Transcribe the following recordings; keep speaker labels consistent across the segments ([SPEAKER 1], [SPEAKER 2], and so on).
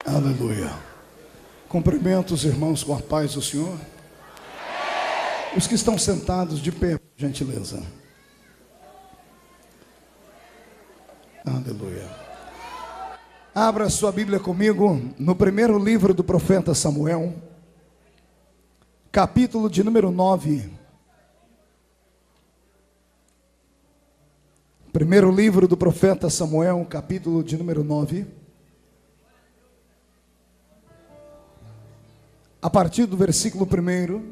[SPEAKER 1] Aleluia. Cumprimento os irmãos com a paz do Senhor. Os que estão sentados de pé, por gentileza. Aleluia. Abra sua Bíblia comigo no primeiro livro do profeta Samuel, capítulo de número 9. Primeiro livro do profeta Samuel, capítulo de número 9. A partir do versículo 1,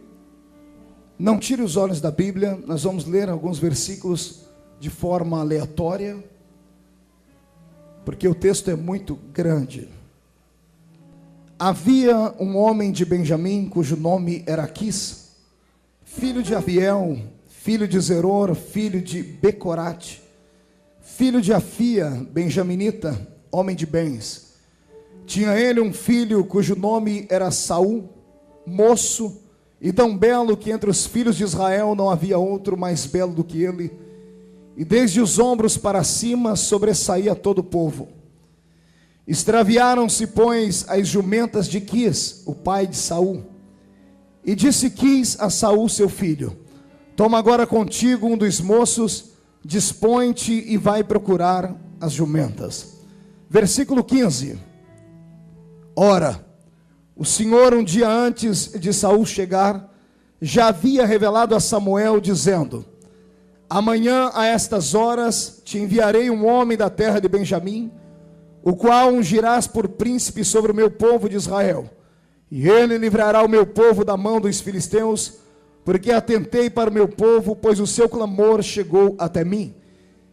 [SPEAKER 1] não tire os olhos da Bíblia, nós vamos ler alguns versículos de forma aleatória, porque o texto é muito grande. Havia um homem de Benjamim, cujo nome era Aquis, filho de Abiel, filho de Zeror, filho de Becorate, filho de Afia, benjaminita, homem de bens. Tinha ele um filho cujo nome era Saul, moço, e tão belo que entre os filhos de Israel não havia outro mais belo do que ele, e desde os ombros para cima sobressaía todo o povo. Extraviaram-se, pois, as jumentas de Quis, o pai de Saul, e disse Quis a Saul seu filho: toma agora contigo um dos moços, dispõe-te e vai procurar as jumentas. Versículo 15. Ora, o Senhor, um dia antes de Saul chegar, já havia revelado a Samuel, dizendo: amanhã a estas horas te enviarei um homem da terra de Benjamim, o qual ungirás por príncipe sobre o meu povo de Israel, e ele livrará o meu povo da mão dos filisteus, porque atentei para o meu povo, pois o seu clamor chegou até mim.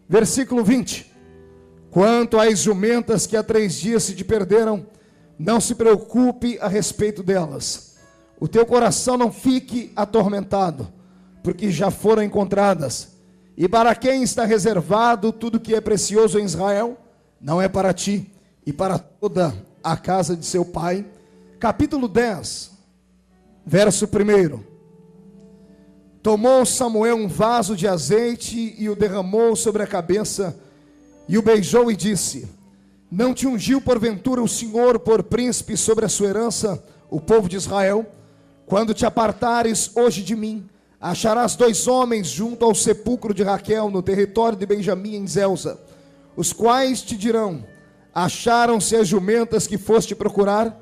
[SPEAKER 1] Versículo 20. Quanto às jumentas que há 3 dias se te perderam, não se preocupe a respeito delas. O teu coração não fique atormentado, porque já foram encontradas. E para quem está reservado tudo que é precioso em Israel, não é para ti e para toda a casa de seu pai. Capítulo 10, verso 1. Tomou Samuel um vaso de azeite e o derramou sobre a cabeça, e o beijou e disse: não te ungiu porventura o Senhor por príncipe sobre a sua herança, o povo de Israel? Quando te apartares hoje de mim, acharás 2 homens junto ao sepulcro de Raquel, no território de Benjamim, em Zelza, os quais te dirão: acharam-se as jumentas que foste procurar?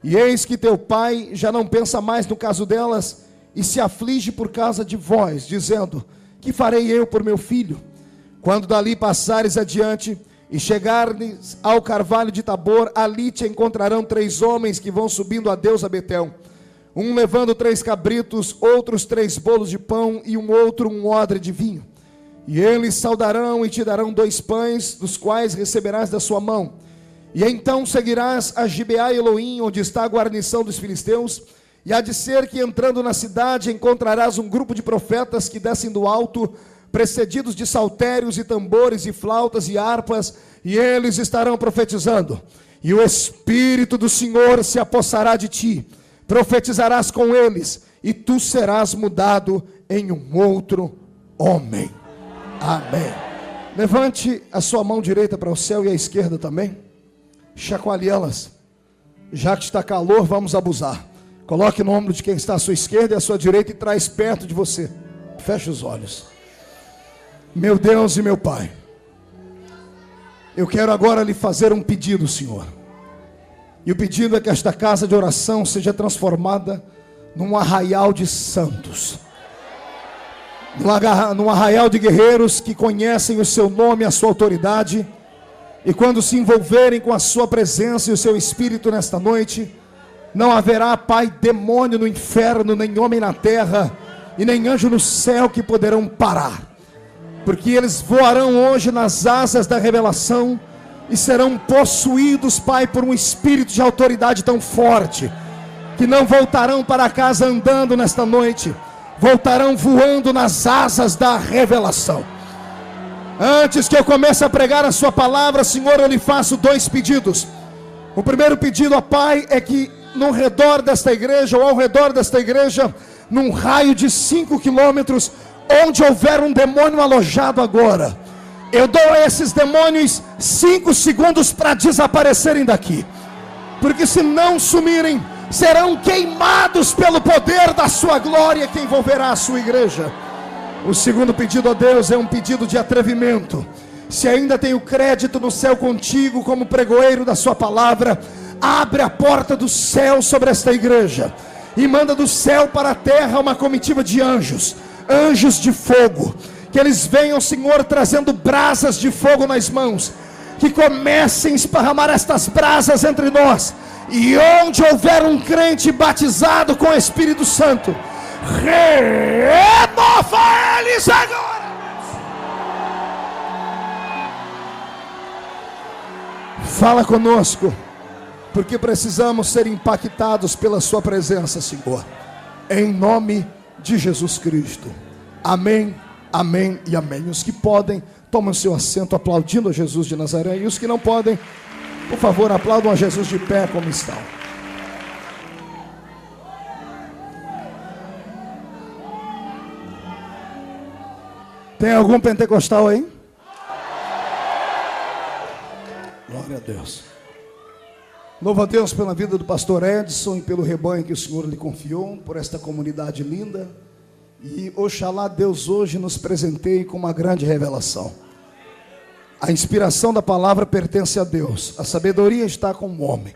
[SPEAKER 1] E eis que teu pai já não pensa mais no caso delas, e se aflige por causa de vós, dizendo: que farei eu por meu filho? Quando dali passares adiante e chegares ao carvalho de Tabor, ali te encontrarão 3 homens que vão subindo a Deus a Betel, um levando 3 cabritos, outros 3 bolos de pão, e um outro um odre de vinho. E eles saudarão e te darão 2 pães, dos quais receberás da sua mão. E então seguirás a Gibeá Elohim, onde está a guarnição dos filisteus, e há de ser que entrando na cidade encontrarás um grupo de profetas que descem do alto, precedidos de saltérios e tambores e flautas e harpas, e eles estarão profetizando. E o Espírito do Senhor se apossará de ti, profetizarás com eles, e tu serás mudado em um outro homem. Amém. Levante a sua mão direita para o céu e a esquerda também. Chacoalhe elas. Já que está calor, vamos abusar. Coloque no ombro de quem está à sua esquerda e à sua direita e traz perto de você. Feche os olhos. Meu Deus e meu Pai, eu quero agora lhe fazer um pedido, Senhor. E o pedido é que esta casa de oração seja transformada num arraial de santos, num arraial de guerreiros que conhecem o seu nome e a sua autoridade, e quando se envolverem com a sua presença e o seu Espírito nesta noite, não haverá, Pai, demônio no inferno, nem homem na terra, e nem anjo no céu que poderão parar. Porque eles voarão hoje nas asas da revelação e serão possuídos, Pai, por um espírito de autoridade tão forte, que não voltarão para casa andando nesta noite, voltarão voando nas asas da revelação. Antes que eu comece a pregar a sua palavra, Senhor, eu lhe faço 2 pedidos. O primeiro pedido, ó Pai, é que no redor desta igreja, ou ao redor desta igreja, num raio de 5 quilômetros, onde houver um demônio alojado agora, eu dou a esses demônios 5 segundos para desaparecerem daqui. porque se não sumirem, serão queimados pelo poder da sua glória que envolverá a sua igreja. O segundo pedido a Deus é um pedido de atrevimento. Se ainda tenho crédito no céu contigo como pregoeiro da sua palavra, abre a porta do céu sobre esta igreja e manda do céu para a terra uma comitiva de anjos, anjos de fogo, que eles venham, Senhor, trazendo brasas de fogo nas mãos, que comecem a esparramar estas brasas entre nós, e onde houver um crente batizado com o Espírito Santo, renova eles agora. Fala conosco, porque precisamos ser impactados pela sua presença, Senhor, em nome de Jesus Cristo. Amém, amém e amém. Os que podem, tomem o seu assento aplaudindo a Jesus de Nazaré, e os que não podem, por favor, aplaudam a Jesus de pé como estão. Tem algum pentecostal aí? Glória a Deus. Louvo a Deus pela vida do pastor Edson e pelo rebanho que o Senhor lhe confiou, por esta comunidade linda. E oxalá Deus hoje nos presenteie com uma grande revelação. A inspiração da palavra pertence a Deus, a sabedoria está com o homem,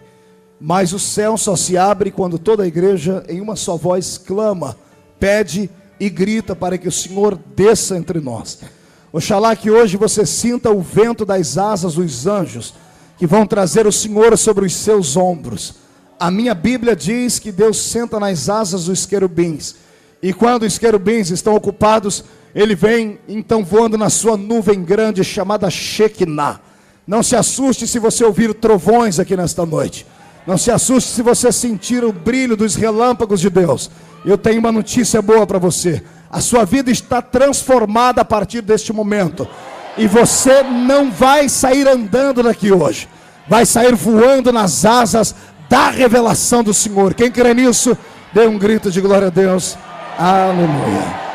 [SPEAKER 1] mas o céu só se abre quando toda a igreja em uma só voz clama, pede e grita para que o Senhor desça entre nós. Oxalá que hoje você sinta o vento das asas dos anjos, que vão trazer o Senhor sobre os seus ombros. A minha Bíblia diz que Deus senta nas asas dos querubins, e quando os querubins estão ocupados, ele vem então voando na sua nuvem grande chamada Shekinah. Não se assuste se você ouvir trovões aqui nesta noite. Não se assuste se você sentir o brilho dos relâmpagos de Deus. Eu tenho uma notícia boa para você. A sua vida está transformada a partir deste momento. E você não vai sair andando daqui hoje. Vai sair voando nas asas da revelação do Senhor. Quem crê nisso, dê um grito de glória a Deus. Aleluia.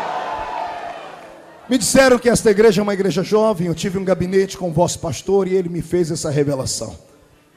[SPEAKER 1] Me disseram que esta igreja é uma igreja jovem. Eu tive um gabinete com o vosso pastor e ele me fez essa revelação.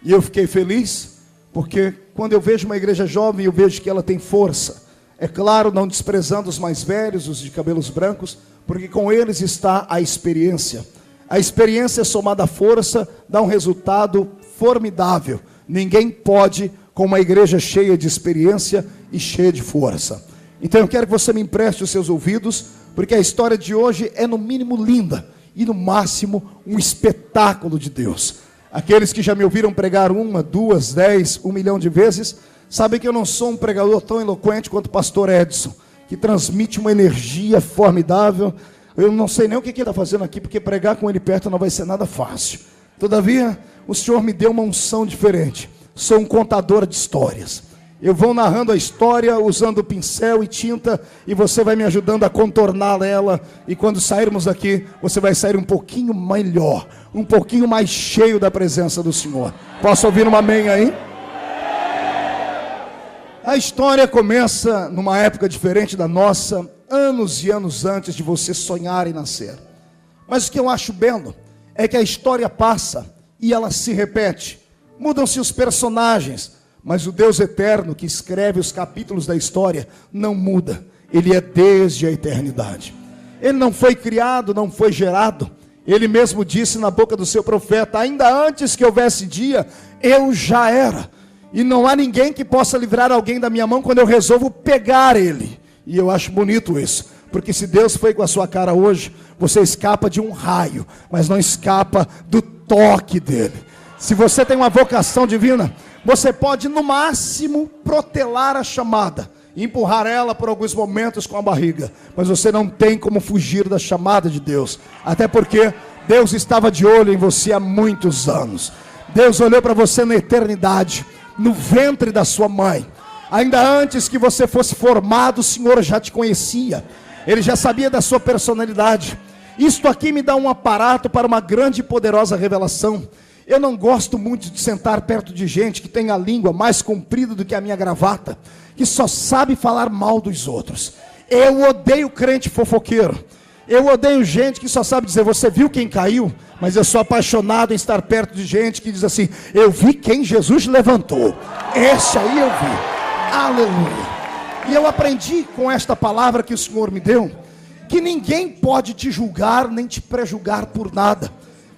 [SPEAKER 1] E eu fiquei feliz, porque quando eu vejo uma igreja jovem, eu vejo que ela tem força. É claro, não desprezando os mais velhos, os de cabelos brancos, porque com eles está a experiência. A experiência somada à força dá um resultado formidável. Ninguém pode com uma igreja cheia de experiência e cheia de força. Então eu quero que você me empreste os seus ouvidos, porque a história de hoje é no mínimo linda e no máximo um espetáculo de Deus. Aqueles que já me ouviram pregar 1, 2, 10, 1 milhão de vezes, sabem que eu não sou um pregador tão eloquente quanto o pastor Edson, que transmite uma energia formidável. Eu não sei nem o que ele está fazendo aqui, porque pregar com ele perto não vai ser nada fácil. Todavia, o Senhor me deu uma unção diferente. Sou um contador de histórias. Eu vou narrando a história, usando pincel e tinta, e você vai me ajudando a contornar ela, e quando sairmos daqui, você vai sair um pouquinho melhor, um pouquinho mais cheio da presença do Senhor. Posso ouvir um amém aí? A história começa numa época diferente da nossa, anos e anos antes de você sonhar em nascer. Mas o que eu acho belo é que a história passa e ela se repete. Mudam-se os personagens, mas o Deus eterno que escreve os capítulos da história não muda. Ele é desde a eternidade. Ele não foi criado, não foi gerado. Ele mesmo disse na boca do seu profeta: ainda antes que houvesse dia, eu já era. E não há ninguém que possa livrar alguém da minha mão quando eu resolvo pegar ele. E eu acho bonito isso, porque se Deus foi com a sua cara hoje, você escapa de um raio, mas não escapa do toque dele. Se você tem uma vocação divina, você pode no máximo protelar a chamada, empurrar ela por alguns momentos com a barriga, mas você não tem como fugir da chamada de Deus, até porque Deus estava de olho em você há muitos anos. Deus olhou para você na eternidade, no ventre da sua mãe. Ainda antes que você fosse formado, o Senhor já te conhecia. Ele já sabia da sua personalidade. Isto aqui me dá um aparato para uma grande e poderosa revelação. Eu não gosto muito de sentar perto de gente que tem a língua mais comprida do que a minha gravata, que só sabe falar mal dos outros. Eu odeio crente fofoqueiro. Eu odeio gente que só sabe dizer: você viu quem caiu? Mas eu sou apaixonado em estar perto de gente que diz assim: eu vi quem Jesus levantou. Esse aí eu vi. Aleluia. E eu aprendi com esta palavra que o Senhor me deu, que ninguém pode te julgar, nem te prejulgar por nada.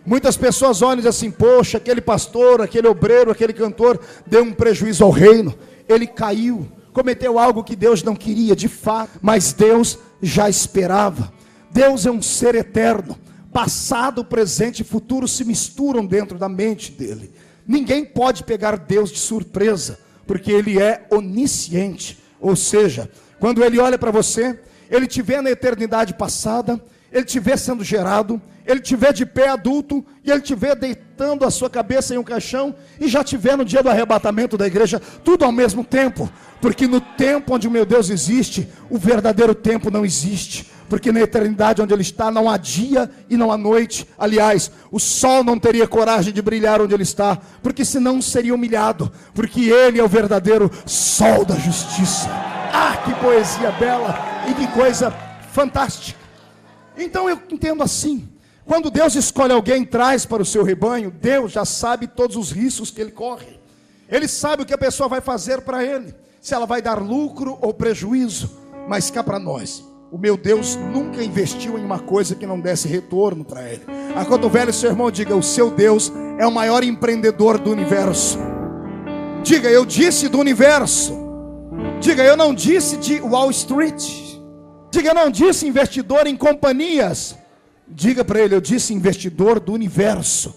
[SPEAKER 1] Muitas pessoas olham e dizem assim: poxa, aquele pastor, aquele obreiro, aquele cantor deu um prejuízo ao reino, ele caiu, cometeu algo que Deus não queria de fato, mas Deus já esperava. Deus é um ser eterno, passado, presente e futuro se misturam dentro da mente dele. Ninguém pode pegar Deus de surpresa, porque ele é onisciente, ou seja, quando ele olha para você, ele te vê na eternidade passada, ele te vê sendo gerado, ele te vê de pé adulto, e ele te vê deitando a sua cabeça em um caixão, e já te vê no dia do arrebatamento da igreja, tudo ao mesmo tempo, porque no tempo onde o meu Deus existe, o verdadeiro tempo não existe, porque na eternidade onde ele está, não há dia e não há noite. Aliás, o sol não teria coragem de brilhar onde ele está, porque senão seria humilhado, porque ele é o verdadeiro sol da justiça. Ah, que poesia bela e que coisa fantástica. Então eu entendo assim: quando Deus escolhe alguém e traz para o seu rebanho, Deus já sabe todos os riscos que ele corre. Ele sabe o que a pessoa vai fazer para ele, se ela vai dar lucro ou prejuízo. Mas cá para nós, o meu Deus nunca investiu em uma coisa que não desse retorno para ele. Quando o velho seu irmão diga: o seu Deus é o maior empreendedor do universo. Diga: eu disse do universo. Diga: eu não disse de Wall Street. Diga: eu não disse investidor em companhias. Diga para ele: eu disse investidor do universo.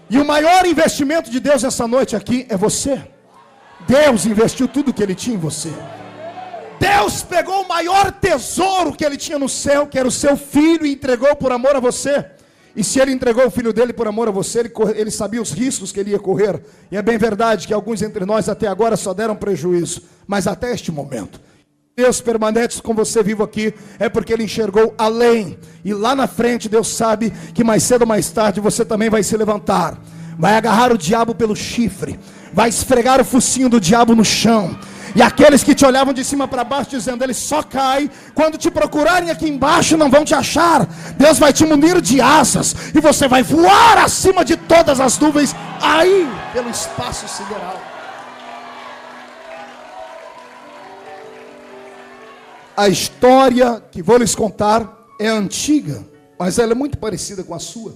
[SPEAKER 1] E o maior investimento de Deus essa noite aqui é você. Deus investiu tudo que ele tinha em você. Deus pegou o maior tesouro que ele tinha no céu, que era o seu filho, e entregou por amor a você. E se ele entregou o filho dele por amor a você, ele sabia os riscos que ele ia correr. E é bem verdade que alguns entre nós até agora só deram prejuízo, mas até este momento Deus permanece com você vivo aqui, é porque ele enxergou além, e lá na frente Deus sabe que mais cedo ou mais tarde você também vai se levantar, vai agarrar o diabo pelo chifre, vai esfregar o focinho do diabo no chão, e aqueles que te olhavam de cima para baixo dizendo: ele só cai, quando te procurarem aqui embaixo não vão te achar. Deus vai te munir de asas, e você vai voar acima de todas as nuvens, aí pelo espaço sideral. A história que vou lhes contar é antiga, mas ela é muito parecida com a sua.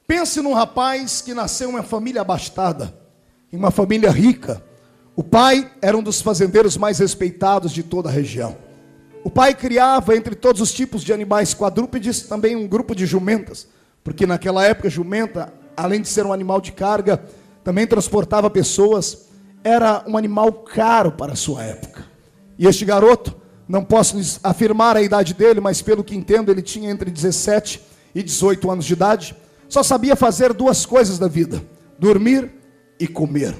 [SPEAKER 1] Pense num rapaz que nasceu em uma família abastada, em uma família rica. O pai era um dos fazendeiros mais respeitados de toda a região. O pai criava, entre todos os tipos de animais quadrúpedes, também um grupo de jumentas, porque naquela época jumenta, além de ser um animal de carga, também transportava pessoas. Era um animal caro para a sua época. E este garoto, não posso lhes afirmar a idade dele, mas pelo que entendo, ele tinha entre 17 e 18 anos de idade. Só sabia fazer duas coisas da vida: dormir e comer.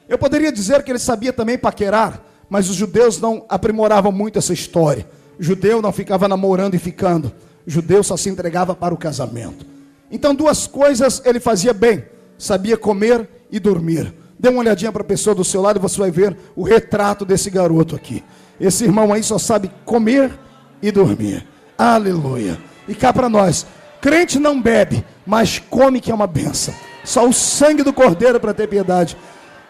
[SPEAKER 1] Eu poderia dizer que ele sabia também paquerar, mas os judeus não aprimoravam muito essa história. O judeu não ficava namorando e ficando. O judeu só se entregava para o casamento. Então duas coisas ele fazia bem: sabia comer e dormir. Dê uma olhadinha para a pessoa do seu lado e você vai ver o retrato desse garoto aqui. Esse irmão aí só sabe comer e dormir. Aleluia. E cá para nós: crente não bebe, mas come, que é uma bênção. Só o sangue do cordeiro para ter piedade.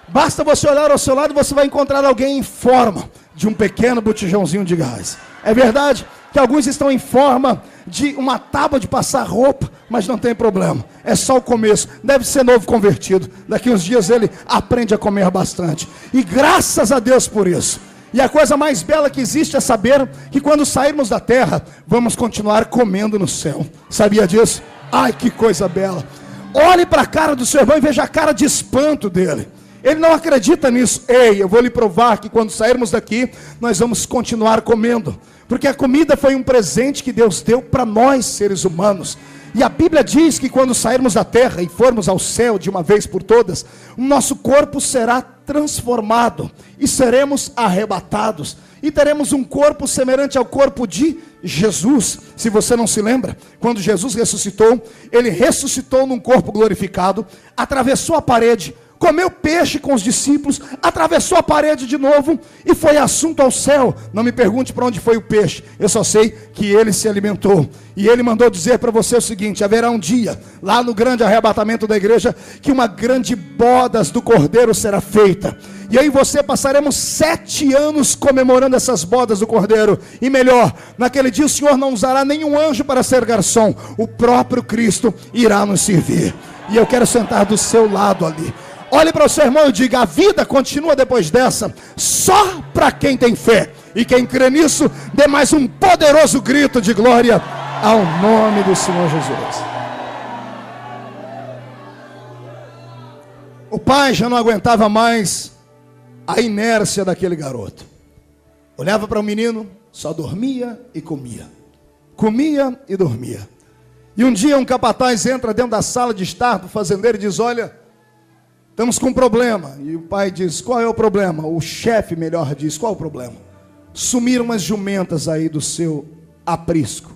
[SPEAKER 1] Basta você olhar ao seu lado e você vai encontrar alguém em forma de um pequeno botijãozinho de gás. É verdade que alguns estão em forma de uma tábua de passar roupa, mas não tem problema, é só o começo. Deve ser novo convertido. Daqui uns dias ele aprende a comer bastante. E graças a Deus por isso. E a coisa mais bela que existe é saber que quando sairmos da terra, vamos continuar comendo no céu. Sabia disso? Ai, que coisa bela. Olhe para a cara do seu irmão e veja a cara de espanto dele. Ele não acredita nisso. Ei, eu vou lhe provar que quando sairmos daqui, nós vamos continuar comendo. Porque a comida foi um presente que Deus deu para nós, seres humanos. E a Bíblia diz que quando sairmos da terra e formos ao céu de uma vez por todas, o nosso corpo será transformado e seremos arrebatados. E teremos um corpo semelhante ao corpo de Jesus. Se você não se lembra, quando Jesus ressuscitou, ele ressuscitou num corpo glorificado, atravessou a parede, comeu peixe com os discípulos, atravessou a parede de novo e foi assunto ao céu. Não me pergunte para onde foi o peixe, eu só sei que ele se alimentou. E ele mandou dizer para você o seguinte: haverá um dia, lá no grande arrebatamento da igreja, que uma grande bodas do cordeiro será feita. E aí você passaremos 7 anos comemorando essas bodas do Cordeiro. E melhor, naquele dia o Senhor não usará nenhum anjo para ser garçom. O próprio Cristo irá nos servir. E eu quero sentar do seu lado ali. Olhe para o seu irmão e diga: a vida continua depois dessa, só para quem tem fé. E quem crê nisso, dê mais um poderoso grito de glória ao nome do Senhor Jesus. O pai já não aguentava mais a inércia daquele garoto. Olhava para o menino, só dormia e comia. Comia e dormia. E um dia um capataz entra dentro da sala de estar do fazendeiro e diz: olha, estamos com um problema. E o pai diz: qual é o problema? O chefe melhor diz: qual é o problema? Sumiram umas jumentas aí do seu aprisco.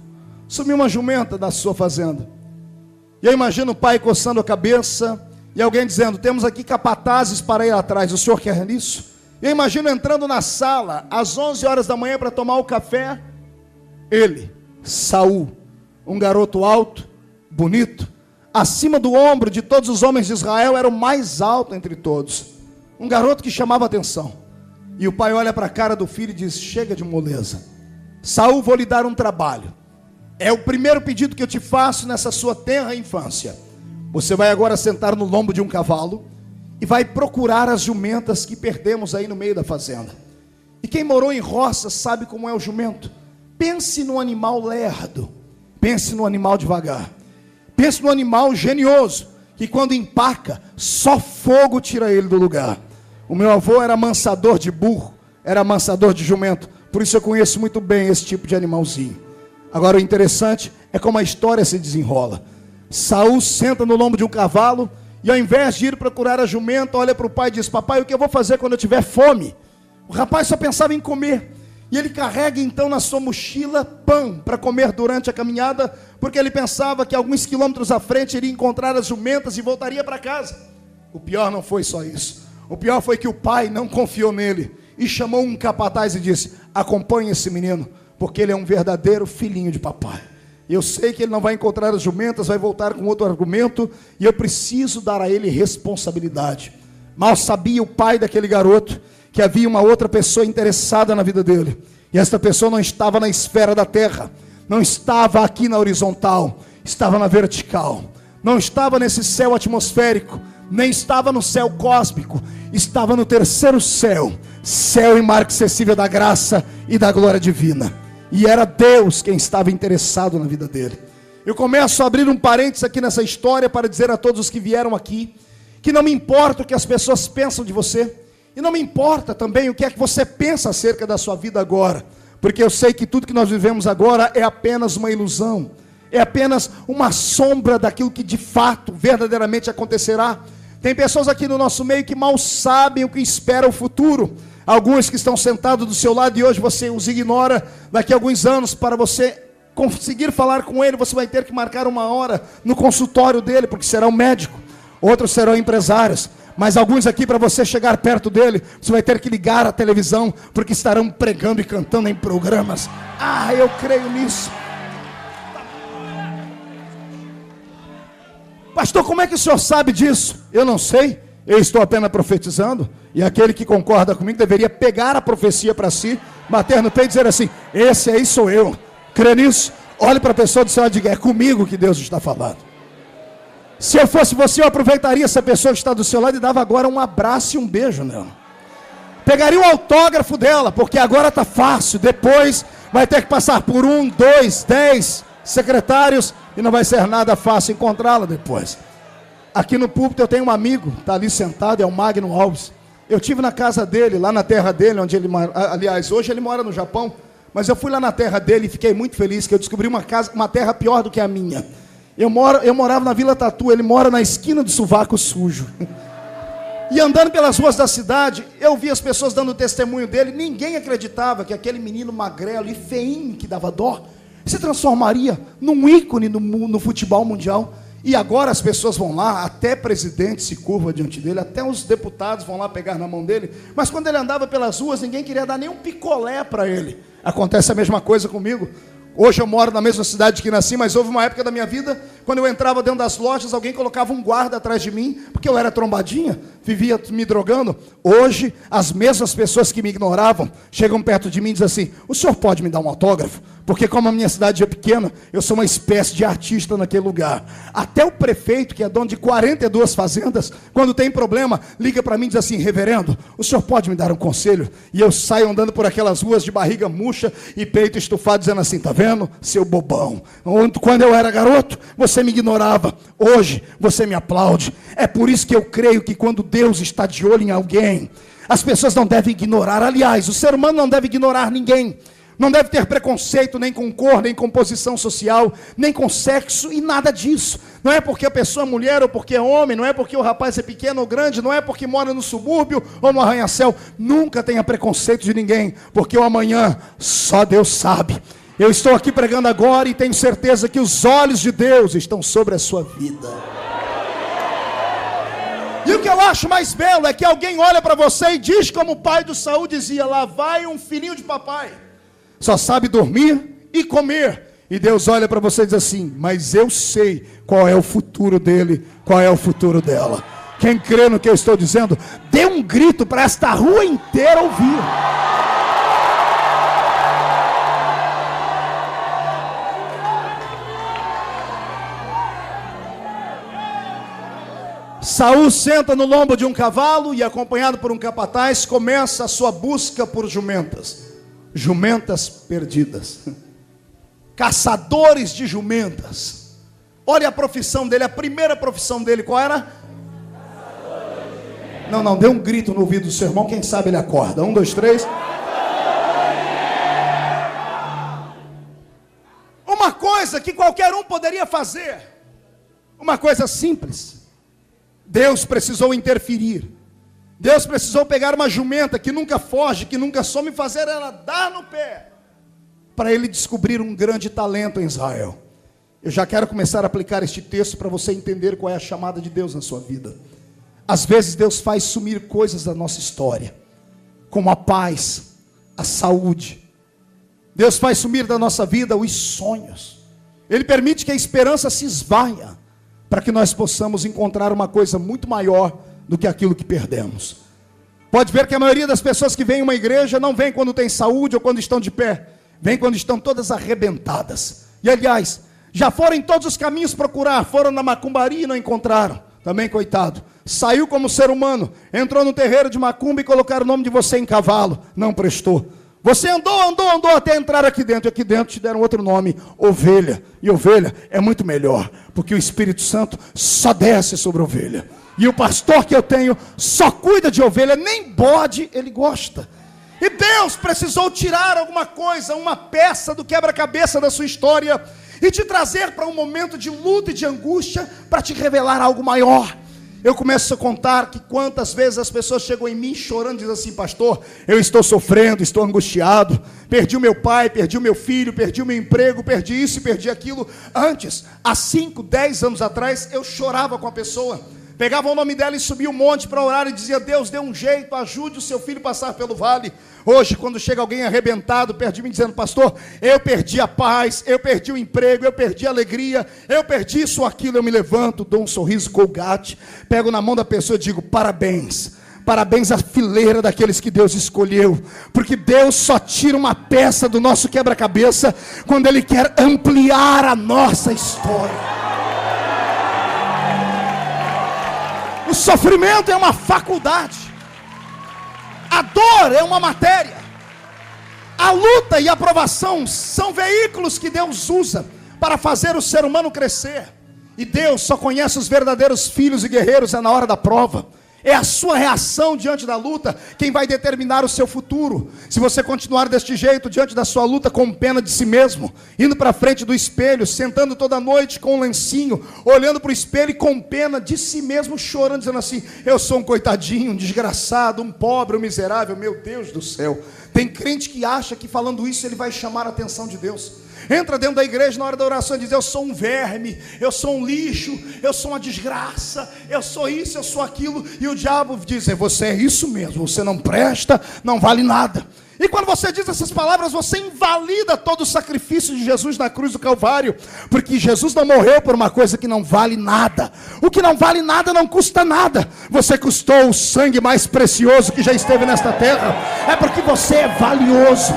[SPEAKER 1] Sumiu uma jumenta da sua fazenda. E eu imagino o pai coçando a cabeça e alguém dizendo: temos aqui capatazes para ir atrás, o senhor quer isso? E eu imagino entrando na sala às 11 horas da manhã para tomar o café, ele, Saul, um garoto alto, bonito, acima do ombro de todos os homens de Israel, era o mais alto entre todos, um garoto que chamava atenção. E o pai olha para a cara do filho e diz: chega de moleza, Saul, vou lhe dar um trabalho. É o primeiro pedido que eu te faço nessa sua tenra infância. Você vai agora sentar no lombo de um cavalo e vai procurar as jumentas que perdemos aí no meio da fazenda. E quem morou em roça sabe como é o jumento. Pense no animal lerdo, pense no animal devagar, pense no animal genioso, que quando empaca, só fogo tira ele do lugar. O meu avô era amansador de burro, era amansador de jumento, por isso eu conheço muito bem esse tipo de animalzinho. Agora o interessante é como a história se desenrola. Saul senta no lombo de um cavalo e ao invés de ir procurar a jumenta, olha para o pai e diz: papai, o que eu vou fazer quando eu tiver fome? O rapaz só pensava em comer. E ele carrega então na sua mochila pão para comer durante a caminhada, porque ele pensava que alguns quilômetros à frente iria encontrar as jumentas e voltaria para casa. O pior não foi só isso. O pior foi que o pai não confiou nele e chamou um capataz e disse: acompanhe esse menino, porque ele é um verdadeiro filhinho de papai. Eu sei que ele não vai encontrar as jumentas, vai voltar com outro argumento, e eu preciso dar a ele responsabilidade. Mal sabia o pai daquele garoto que havia uma outra pessoa interessada na vida dele, e esta pessoa não estava na esfera da terra, não estava aqui na horizontal, estava na vertical, não estava nesse céu atmosférico, nem estava no céu cósmico, estava no terceiro céu, céu imarcessível da graça e da glória divina. E era Deus quem estava interessado na vida dele. Eu começo a abrir um parênteses aqui nessa história para dizer a todos os que vieram aqui que não me importa o que as pessoas pensam de você, e não me importa também o que é que você pensa acerca da sua vida agora, porque eu sei que tudo que nós vivemos agora é apenas uma ilusão, é apenas uma sombra daquilo que de fato, verdadeiramente acontecerá. Tem pessoas aqui no nosso meio que mal sabem o que espera o futuro. Alguns que estão sentados do seu lado e hoje você os ignora. Daqui a alguns anos, para você conseguir falar com ele, você vai ter que marcar uma hora no consultório dele, porque será um médico. Outros serão empresários. Mas alguns aqui, para você chegar perto dele, você vai ter que ligar a televisão, porque estarão pregando e cantando em programas. Ah, eu creio nisso. Pastor, como é que o senhor sabe disso? Eu não sei, eu estou apenas profetizando. E aquele que concorda comigo deveria pegar a profecia para si, bater no peito e dizer assim: esse aí sou eu. Crê nisso? Olhe para a pessoa do seu lado e diga: é comigo que Deus está falando. Se eu fosse você, eu aproveitaria essa pessoa que está do seu lado e dava agora um abraço e um beijo nela. Pegaria o autógrafo dela, porque agora está fácil. Depois vai ter que passar por 1, 2, 10 secretários e não vai ser nada fácil encontrá-la depois. Aqui no púlpito eu tenho um amigo, está ali sentado, é o Magno Alves. Eu estive na casa dele, lá na terra dele, onde ele mora. Aliás, hoje ele mora no Japão, mas eu fui lá na terra dele e fiquei muito feliz, que eu descobri uma terra pior do que a minha. Eu morava na Vila Tatu, ele mora na esquina do Sovaco Sujo. E andando pelas ruas da cidade, eu vi as pessoas dando testemunho dele. Ninguém acreditava que aquele menino magrelo e feinho que dava dó se transformaria num ícone no futebol mundial. E agora as pessoas vão lá, até presidente se curva diante dele, até os deputados vão lá pegar na mão dele. Mas quando ele andava pelas ruas, ninguém queria dar nem um picolé para ele. Acontece a mesma coisa comigo. Hoje eu moro na mesma cidade que nasci, mas houve uma época da minha vida, quando eu entrava dentro das lojas, alguém colocava um guarda atrás de mim, porque eu era trombadinha, vivia me drogando. Hoje, as mesmas pessoas que me ignoravam, chegam perto de mim e dizem assim: o senhor pode me dar um autógrafo? Porque como a minha cidade é pequena, eu sou uma espécie de artista naquele lugar. Até o prefeito, que é dono de 42 fazendas, quando tem problema, liga para mim e diz assim: reverendo, o senhor pode me dar um conselho? E eu saio andando por aquelas ruas de barriga murcha e peito estufado, dizendo assim: tá vendo, seu bobão? Quando eu era garoto, você me ignorava. Hoje, você me aplaude. É por isso que eu creio que quando Deus está de olho em alguém, as pessoas não devem ignorar. Aliás, o ser humano não deve ignorar ninguém. Não deve ter preconceito nem com cor, nem com posição social, nem com sexo e nada disso. Não é porque a pessoa é mulher ou porque é homem, não é porque o rapaz é pequeno ou grande, não é porque mora no subúrbio ou no arranha-céu. Nunca tenha preconceito de ninguém, porque o amanhã só Deus sabe. Eu estou aqui pregando agora e tenho certeza que os olhos de Deus estão sobre a sua vida. E o que eu acho mais belo é que alguém olha para você e diz, como o pai do Saul dizia: lá vai um filhinho de papai, só sabe dormir e comer. E Deus olha para você e diz assim: mas eu sei qual é o futuro dele, qual é o futuro dela. Quem crê no que eu estou dizendo, dê um grito para esta rua inteira ouvir. Saul senta no lombo de um cavalo e, acompanhado por um capataz, começa a sua busca por jumentas. Jumentas perdidas, caçadores de jumentas. Olha a profissão dele, a primeira profissão dele, qual era? Não, dê um grito no ouvido do seu irmão, quem sabe ele acorda. 1, 2, 3. Uma coisa que qualquer um poderia fazer, uma coisa simples. Deus precisou interferir. Deus precisou pegar uma jumenta que nunca foge, que nunca some, e fazer ela dar no pé, para ele descobrir um grande talento em Israel. Eu já quero começar a aplicar este texto para você entender qual é a chamada de Deus na sua vida. Às vezes Deus faz sumir coisas da nossa história, como a paz, a saúde. Deus faz sumir da nossa vida os sonhos. Ele permite que a esperança se esvaia, para que nós possamos encontrar uma coisa muito maior do que aquilo que perdemos. Pode ver que a maioria das pessoas que vem em uma igreja não vem quando tem saúde ou quando estão de pé, vem quando estão todas arrebentadas. E aliás, já foram em todos os caminhos procurar, foram na macumbaria e não encontraram. Também, coitado, saiu como ser humano, entrou no terreiro de macumba e colocaram o nome de você em cavalo, não prestou. Você andou até entrar aqui dentro, e aqui dentro te deram outro nome, ovelha. E ovelha é muito melhor, porque o Espírito Santo só desce sobre a ovelha. E o pastor que eu tenho só cuida de ovelha, nem bode ele gosta. E Deus precisou tirar alguma coisa, uma peça do quebra-cabeça da sua história, e te trazer para um momento de luta e de angústia, para te revelar algo maior. Eu começo a contar que quantas vezes as pessoas chegam em mim chorando, dizem assim: pastor, eu estou sofrendo, estou angustiado, perdi o meu pai, perdi o meu filho, perdi o meu emprego, perdi isso e perdi aquilo. Antes, há 5, 10 anos atrás, eu chorava com a pessoa, pegava o nome dela e subia um monte para orar e dizia: Deus, dê um jeito, ajude o seu filho a passar pelo vale. Hoje, quando chega alguém arrebentado perto de mim dizendo: pastor, eu perdi a paz, eu perdi o emprego, eu perdi a alegria, eu perdi isso ou aquilo, eu me levanto, dou um sorriso Colgate, pego na mão da pessoa e digo: parabéns. Parabéns à fileira daqueles que Deus escolheu, porque Deus só tira uma peça do nosso quebra-cabeça quando Ele quer ampliar a nossa história. O sofrimento é uma faculdade, a dor é uma matéria, a luta e a provação são veículos que Deus usa para fazer o ser humano crescer. E Deus só conhece os verdadeiros filhos e guerreiros na hora da prova. É a sua reação diante da luta quem vai determinar o seu futuro. Se você continuar deste jeito, diante da sua luta, com pena de si mesmo, indo para frente do espelho, sentando toda noite com um lencinho, olhando para o espelho e com pena de si mesmo, chorando, dizendo assim: eu sou um coitadinho, um desgraçado, um pobre, um miserável. Meu Deus do céu, tem crente que acha que falando isso ele vai chamar a atenção de Deus. entra dentro da igreja na hora da oração e diz: eu sou um verme, eu sou um lixo, eu sou uma desgraça, eu sou isso, eu sou aquilo. E o diabo diz: você é isso mesmo, você não presta, não vale nada. E quando você diz essas palavras, você invalida todo o sacrifício de Jesus na cruz do Calvário, porque Jesus não morreu por uma coisa que não vale nada. O que não vale nada não custa nada. Você custou o sangue mais precioso que já esteve nesta terra, é porque você é valioso.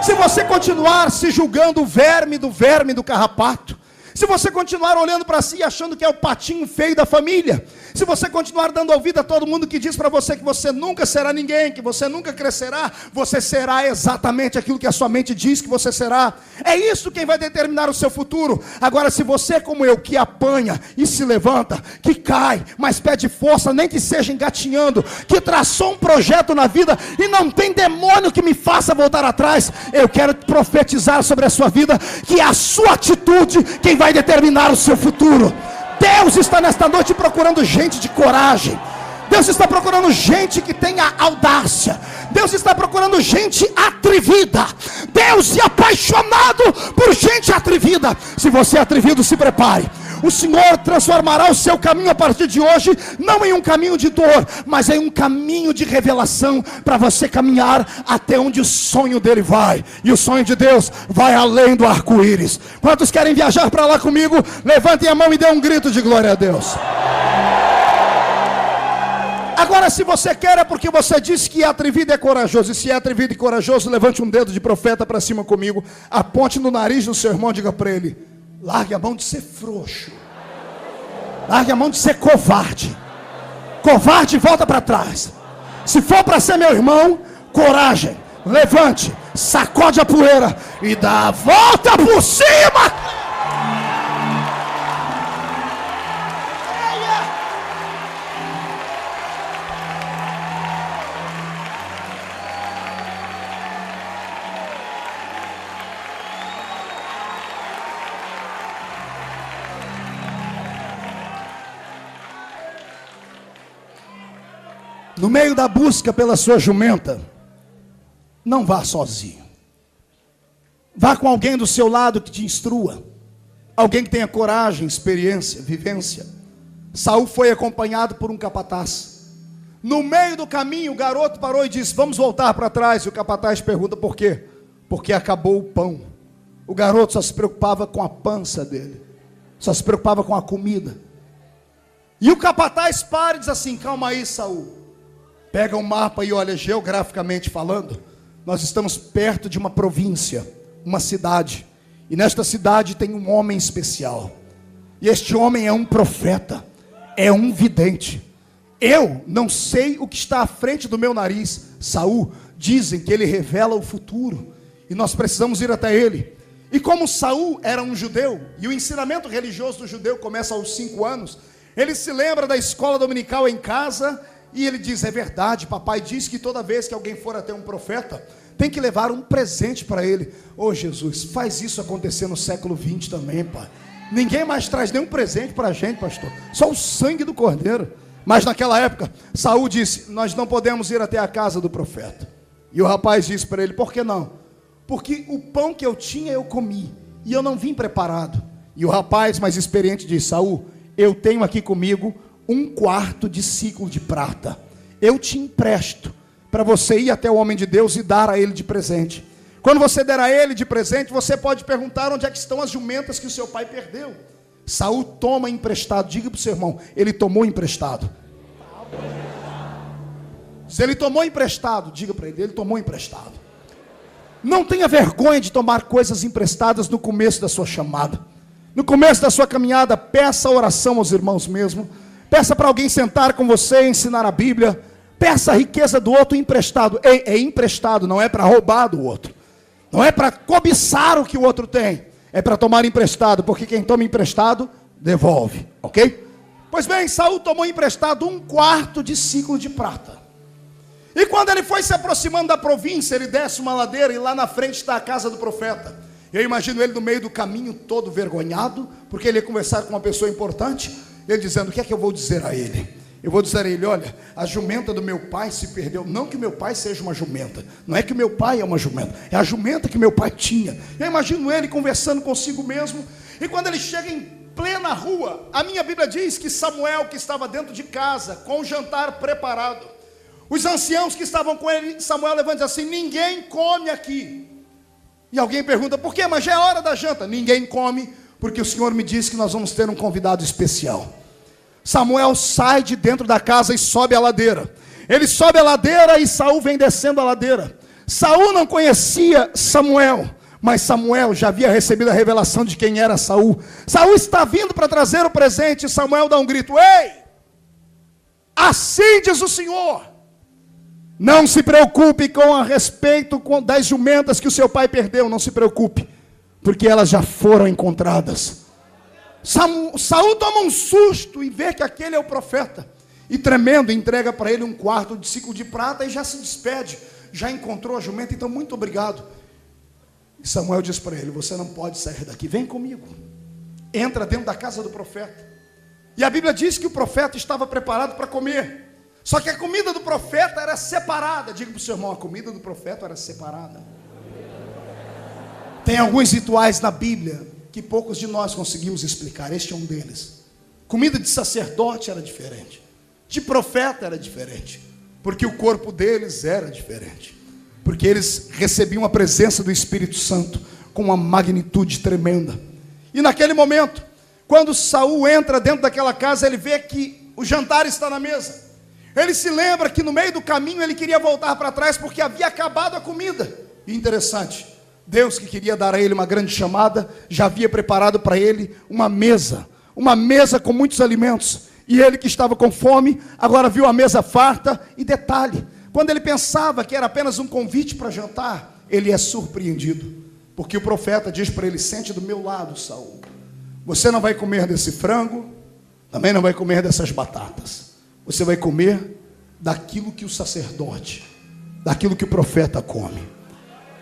[SPEAKER 1] Se você continuar se julgando o verme do carrapato, se você continuar olhando para si achando que é o patinho feio da família, se você continuar dando ouvido a todo mundo que diz para você que você nunca será ninguém, que você nunca crescerá, você será exatamente aquilo que a sua mente diz que você será. É isso quem vai determinar o seu futuro. Agora, se você é como eu, que apanha e se levanta, que cai, mas pede força, nem que seja engatinhando, que traçou um projeto na vida e não tem demônio que me faça voltar atrás, eu quero profetizar sobre a sua vida que é a sua atitude quem vai determinar o seu futuro. Deus está nesta noite procurando gente de coragem. Deus está procurando gente que tenha audácia. Deus está procurando gente atrevida. Deus é apaixonado por gente atrevida. Se você é atrevido, se prepare. O Senhor transformará o seu caminho a partir de hoje, não em um caminho de dor, mas em um caminho de revelação, para você caminhar até onde o sonho dele vai. E o sonho de Deus vai além do arco-íris. Quantos querem viajar para lá comigo? Levantem a mão e dê um grito de glória a Deus. Agora, se você quer, é porque você disse que é atrevido e é corajoso. E se é atrevido e corajoso, levante um dedo de profeta para cima comigo, aponte no nariz do seu irmão e diga para ele: largue a mão de ser frouxo, largue a mão de ser covarde. Covarde, volta para trás. Se for para ser meu irmão, coragem, levante, sacode a poeira e dá a volta por cima. No meio da busca pela sua jumenta, não vá sozinho. Vá com alguém do seu lado que te instrua. Alguém que tenha coragem, experiência, vivência. Saul foi acompanhado por um capataz. No meio do caminho, o garoto parou e disse: vamos voltar para trás. E o capataz pergunta: por quê? Porque acabou o pão. O garoto só se preocupava com a pança dele, só se preocupava com a comida. E o capataz para e diz assim: calma aí, Saul. Pega um mapa e olha, geograficamente falando, nós estamos perto de uma província, uma cidade. E nesta cidade tem um homem especial. E este homem é um profeta, é um vidente. Eu não sei o que está à frente do meu nariz, Saul. Dizem que ele revela o futuro, e nós precisamos ir até ele. E como Saul era um judeu, e o ensinamento religioso do judeu começa aos 5 anos, ele se lembra da escola dominical em casa. E ele diz: é verdade, papai diz que toda vez que alguém for até um profeta, tem que levar um presente para ele. Ô Jesus, faz isso acontecer no século 20 também, pai. Ninguém mais traz nenhum presente para a gente, pastor, só o sangue do cordeiro. Mas naquela época, Saul disse: nós não podemos ir até a casa do profeta. E o rapaz disse para ele: por que não? Porque o pão que eu tinha eu comi, e eu não vim preparado. E o rapaz mais experiente disse: Saul, eu tenho aqui comigo 1/4 de ciclo de prata. Eu te empresto para você ir até o homem de Deus e dar a ele de presente. Quando você der a ele de presente, você pode perguntar onde é que estão as jumentas que o seu pai perdeu. Saul toma emprestado. Diga para o seu irmão: ele tomou emprestado. Se ele tomou emprestado, diga para ele: ele tomou emprestado. Não tenha vergonha de tomar coisas emprestadas no começo da sua chamada. No começo da sua caminhada, peça oração aos irmãos mesmo. Peça para alguém sentar com você e ensinar a Bíblia. Peça a riqueza do outro emprestado. É emprestado, não é para roubar do outro. Não é para cobiçar o que o outro tem. É para tomar emprestado, porque quem toma emprestado, devolve. Ok? Pois bem, Saul tomou emprestado 1/4 de ciclo de prata. E quando ele foi se aproximando da província, ele desce uma ladeira e lá na frente está a casa do profeta. Eu imagino ele no meio do caminho todo vergonhado, porque ele ia conversar com uma pessoa importante. Ele dizendo: o que é que eu vou dizer a ele? Eu vou dizer a ele: olha, a jumenta do meu pai se perdeu. Não que meu pai seja uma jumenta, não é que meu pai é uma jumenta, é a jumenta que meu pai tinha. Eu imagino ele conversando consigo mesmo, e quando ele chega em plena rua, a minha Bíblia diz que Samuel, que estava dentro de casa, com o jantar preparado, os anciãos que estavam com ele, Samuel levanta assim: ninguém come aqui. E alguém pergunta: por quê? Mas já é hora da janta. Ninguém come, porque o Senhor me disse que nós vamos ter um convidado especial. Samuel sai de dentro da casa e sobe a ladeira. Ele sobe a ladeira e Saul vem descendo a ladeira. Saul não conhecia Samuel, mas Samuel já havia recebido a revelação de quem era Saul. Saul está vindo para trazer o presente. Samuel dá um grito: ei, assim diz o Senhor, não se preocupe com a respeito das jumentas que o seu pai perdeu. Não se preocupe, porque elas já foram encontradas. Saul toma um susto e vê que aquele é o profeta, e tremendo entrega para ele um quarto de ciclo de prata e já se despede. Já encontrou a jumenta, então muito obrigado. E Samuel diz para ele: você não pode sair daqui, vem comigo. Entra dentro da casa do profeta. E a Bíblia diz que o profeta estava preparado para comer, só que a comida do profeta era separada. Diga para o seu irmão: a comida do profeta era separada. Tem alguns rituais na Bíblia que poucos de nós conseguimos explicar. Este é um deles. Comida de sacerdote era diferente, de profeta era diferente, porque o corpo deles era diferente, porque eles recebiam a presença do Espírito Santo com uma magnitude tremenda. E naquele momento, quando Saul entra dentro daquela casa, ele vê que o jantar está na mesa. Ele se lembra que no meio do caminho ele queria voltar para trás porque havia acabado a comida. E interessante, Deus, que queria dar a ele uma grande chamada, já havia preparado para ele uma mesa com muitos alimentos. E ele, que estava com fome, agora viu a mesa farta. E detalhe, quando ele pensava que era apenas um convite para jantar, ele é surpreendido, porque o profeta diz para ele: sente do meu lado, Saul. Você não vai comer desse frango, também não vai comer dessas batatas. Você vai comer daquilo que o sacerdote, daquilo que o profeta come.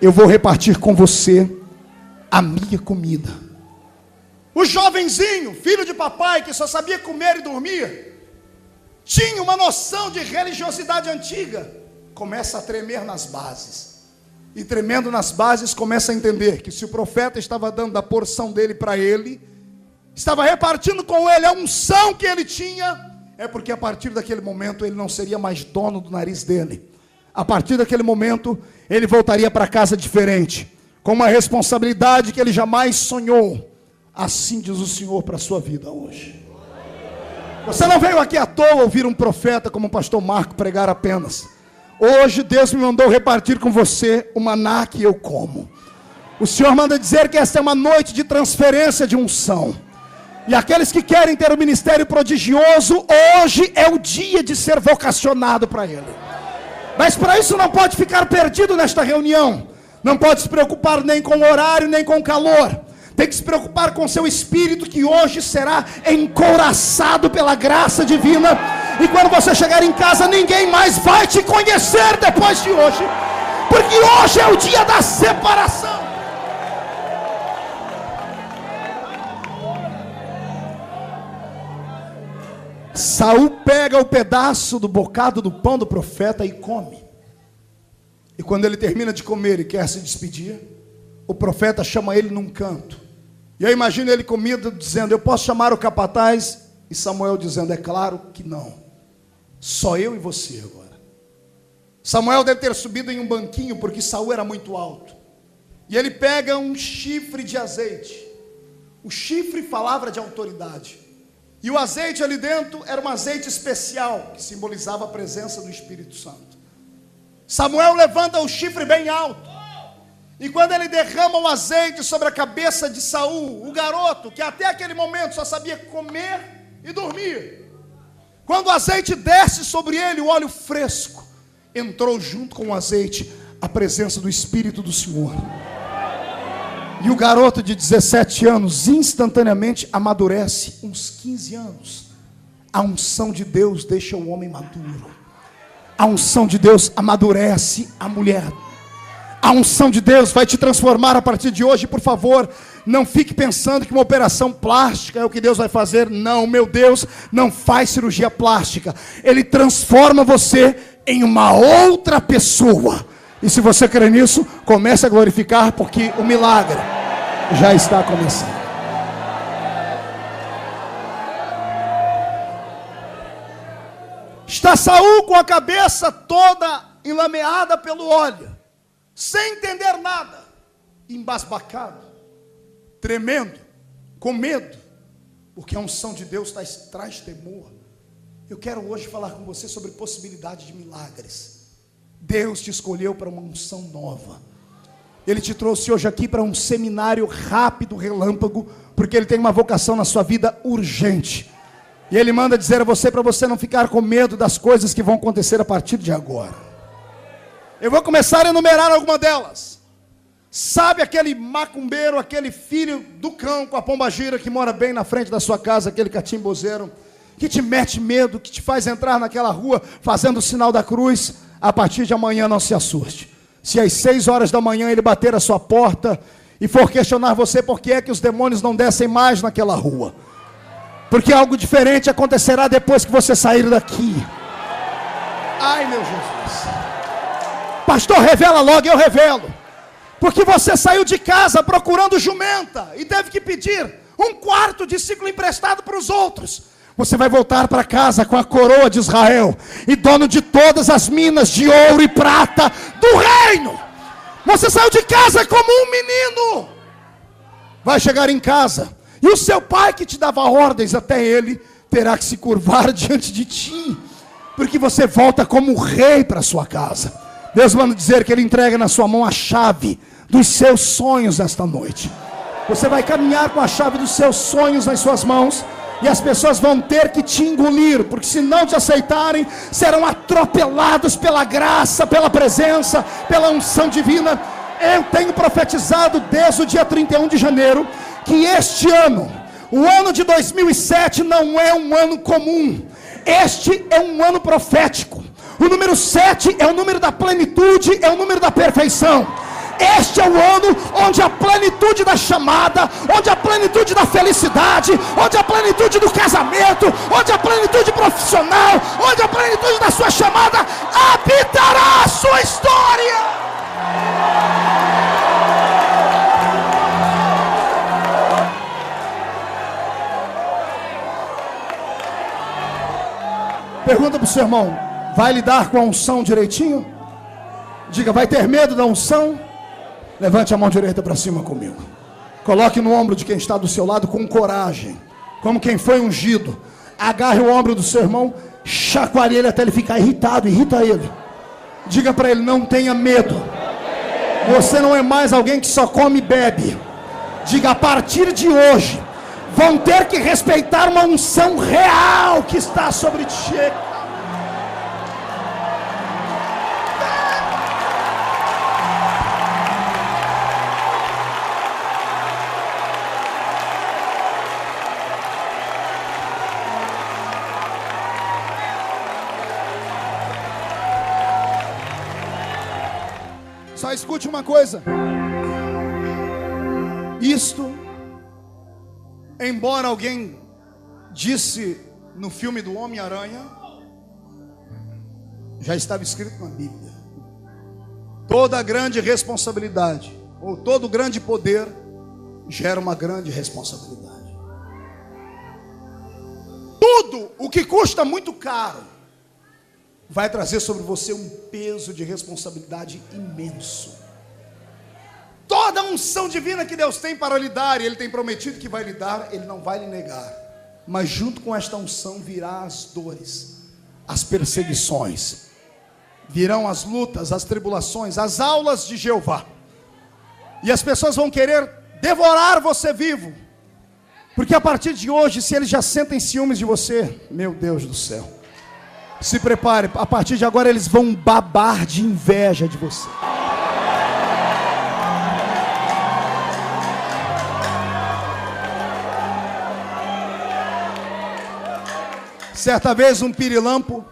[SPEAKER 1] Eu vou repartir com você a minha comida. O jovenzinho, filho de papai, que só sabia comer e dormir, tinha uma noção de religiosidade antiga, começa a tremer nas bases. E tremendo nas bases, começa a entender que se o profeta estava dando a porção dele para ele, estava repartindo com ele a unção que ele tinha, é porque a partir daquele momento ele não seria mais dono do nariz dele. A partir daquele momento ele voltaria para casa diferente, com uma responsabilidade que ele jamais sonhou. Assim diz o Senhor para a sua vida hoje. Você não veio aqui à toa ouvir um profeta como o pastor Marco pregar apenas. Hoje Deus me mandou repartir com você o maná que eu como. O Senhor manda dizer que esta é uma noite de transferência de unção. E aqueles que querem ter um ministério prodigioso, hoje é o dia de ser vocacionado para ele. Mas para isso não pode ficar perdido nesta reunião. Não pode se preocupar nem com o horário, nem com o calor. Tem que se preocupar com o seu espírito, que hoje será encouraçado pela graça divina. E quando você chegar em casa, ninguém mais vai te conhecer depois de hoje, porque hoje é o dia da separação. Saul pega o pedaço do bocado do pão do profeta e come. E quando ele termina de comer e quer se despedir, o profeta chama ele num canto. E eu imagino ele comido dizendo: eu posso chamar o capataz? E Samuel dizendo: é claro que não, só eu e você agora. Samuel deve ter subido em um banquinho, porque Saul era muito alto. E ele pega um chifre de azeite. O chifre falava de autoridade. E o azeite ali dentro era um azeite especial, que simbolizava a presença do Espírito Santo. Samuel levanta o chifre bem alto. E quando ele derrama o azeite sobre a cabeça de Saul, o garoto, que até aquele momento só sabia comer e dormir, quando o azeite desce sobre ele, o óleo fresco, entrou junto com o azeite a presença do Espírito do Senhor. E o garoto de 17 anos instantaneamente amadurece uns 15 anos. A unção de Deus deixa o homem maduro. A unção de Deus amadurece a mulher. A unção de Deus vai te transformar a partir de hoje. Por favor, Não fique pensando que uma operação plástica é o que Deus vai fazer. Não, meu Deus não faz cirurgia plástica. Ele transforma você em uma outra pessoa. E se você crê nisso, comece a glorificar, porque o milagre já está começando. Está Saul com a cabeça toda enlameada pelo óleo, sem entender nada, embasbacado, tremendo, com medo, porque a unção de Deus traz temor. Eu quero hoje falar com você sobre possibilidade de milagres. Deus te escolheu para uma unção nova. Ele te trouxe hoje aqui para um seminário rápido, relâmpago, porque Ele tem uma vocação na sua vida urgente. E Ele manda dizer a você, para você não ficar com medo das coisas que vão acontecer a partir de agora. Eu vou começar a enumerar alguma delas. Sabe aquele macumbeiro, aquele filho do cão com a pombagira que mora bem na frente da sua casa, aquele catimbozeiro, que te mete medo, que te faz entrar naquela rua fazendo o sinal da cruz? A partir de amanhã não se assuste. Se às 6 horas da manhã ele bater a sua porta e for questionar você por que é que os demônios não descem mais naquela rua, porque algo diferente acontecerá depois que você sair daqui. Ai, meu Jesus. Pastor, revela logo. Eu revelo. Porque você saiu de casa procurando jumenta e teve que pedir um quarto de ciclo emprestado para os outros. Você vai voltar para casa com a coroa de Israel e dono de todas as minas de ouro e prata do reino. Você saiu de casa como um menino. Vai chegar em casa e o seu pai que te dava ordens, até ele terá que se curvar diante de ti, porque você volta como rei para sua casa. Deus manda dizer que Ele entrega na sua mão a chave dos seus sonhos nesta noite. Você vai caminhar com a chave dos seus sonhos nas suas mãos, e as pessoas vão ter que te engolir, porque se não te aceitarem, serão atropelados pela graça, pela presença, pela unção divina. Eu tenho profetizado desde o dia 31 de janeiro, que este ano, o ano de 2007, não é um ano comum. Este é um ano profético. O número 7 é o número da plenitude, é o número da perfeição. Este é o ano onde a plenitude da chamada, onde a plenitude da felicidade, onde a plenitude do casamento, onde a plenitude profissional, onde a plenitude da sua chamada habitará a sua história. Pergunta para o seu irmão: vai lidar com a unção direitinho? Diga: vai ter medo da unção? Levante a mão direita para cima comigo. Coloque no ombro de quem está do seu lado com coragem, como quem foi ungido. Agarre o ombro do seu irmão, chacoalhe ele até ele ficar irritado. Irrita ele. Diga para ele: não tenha medo. Você não é mais alguém que só come e bebe. Diga: a partir de hoje vão ter que respeitar uma unção real que está sobre ti. Só escute uma coisa. Isto, embora alguém disse no filme do Homem-Aranha, já estava escrito na Bíblia. Toda grande responsabilidade, ou todo grande poder, gera uma grande responsabilidade. Tudo o que custa muito caro vai trazer sobre você um peso de responsabilidade imenso. Toda a unção divina que Deus tem para lhe dar, e Ele tem prometido que vai lhe dar, Ele não vai lhe negar. Mas junto com esta unção virá as dores, as perseguições, virão as lutas, as tribulações, as aulas de Jeová. E as pessoas vão querer devorar você vivo, porque a partir de hoje, se eles já sentem ciúmes de você, meu Deus do céu, se prepare, a partir de agora eles vão babar de inveja de você. Certa vez um pirilampo,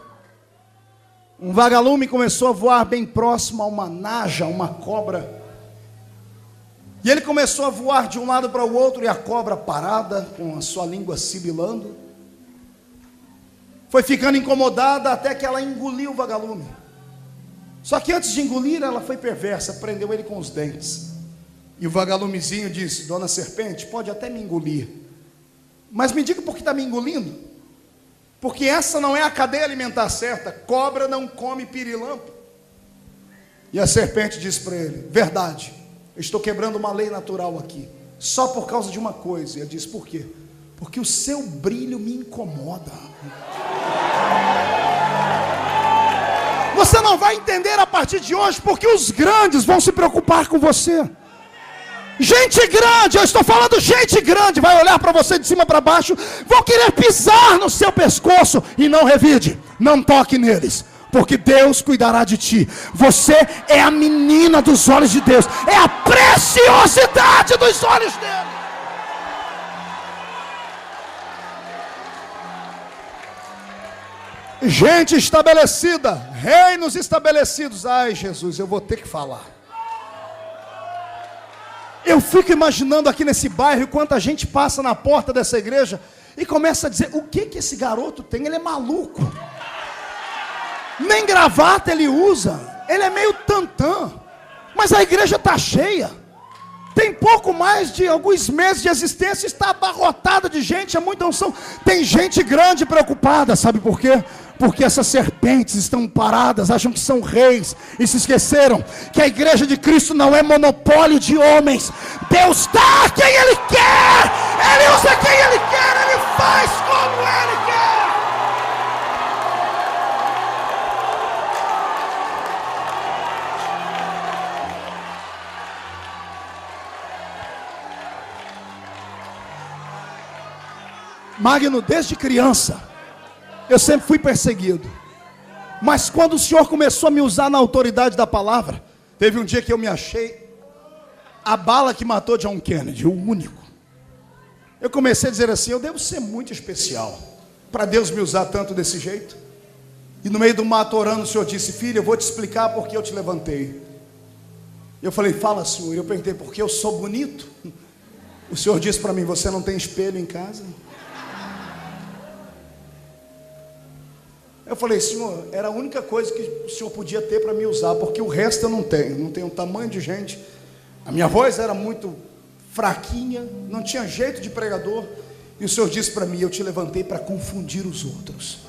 [SPEAKER 1] um vagalume começou a voar bem próximo a uma naja, uma cobra. E ele começou a voar de um lado para o outro, e a cobra parada, com a sua língua sibilando, foi ficando incomodada até que ela engoliu o vagalume. Só que antes de engolir, ela foi perversa, prendeu ele com os dentes. E o vagalumezinho disse: dona serpente, pode até me engolir, mas me diga por que está me engolindo, porque essa não é a cadeia alimentar certa, cobra não come pirilampo. E a serpente disse para ele: verdade, eu estou quebrando uma lei natural aqui, só por causa de uma coisa. E ele disse: por quê? Porque o seu brilho me incomoda. Você não vai entender a partir de hoje, porque os grandes vão se preocupar com você. Gente grande, eu estou falando gente grande, vai olhar para você de cima para baixo, vão querer pisar no seu pescoço, e não revide, não toque neles, porque Deus cuidará de ti. Você é a menina dos olhos de Deus, é a preciosidade dos olhos dele. Gente estabelecida, reinos estabelecidos. Ai, Jesus, eu vou ter que falar. Eu fico imaginando aqui nesse bairro, quanta gente passa na porta dessa igreja e começa a dizer: o que esse garoto tem? Ele é maluco. Nem gravata ele usa. Ele é meio tantã. Mas a igreja está cheia. Tem pouco mais de alguns meses de existência, está abarrotada de gente, é muita unção. Tem gente grande preocupada, sabe por quê? Porque essas serpentes estão paradas, acham que são reis, e se esqueceram que a igreja de Cristo não é monopólio de homens. Deus dá quem Ele quer, Ele usa quem Ele quer, Ele faz como Ele quer. Magno, desde criança, eu sempre fui perseguido. Mas quando o Senhor começou a me usar na autoridade da palavra, teve um dia que eu me achei a bala que matou John Kennedy, o único. Eu comecei a dizer assim: eu devo ser muito especial para Deus me usar tanto desse jeito. E no meio do mato orando, o Senhor disse: filho, eu vou te explicar porque eu te levantei. Eu falei: fala, Senhor. Eu perguntei: porque eu sou bonito? O Senhor disse para mim: você não tem espelho em casa? Eu falei: Senhor, era a única coisa que o Senhor podia ter para me usar, porque o resto eu não tenho. Não tenho tamanho de gente. A minha voz era muito fraquinha, não tinha jeito de pregador. E o Senhor disse para mim: eu te levantei para confundir os outros.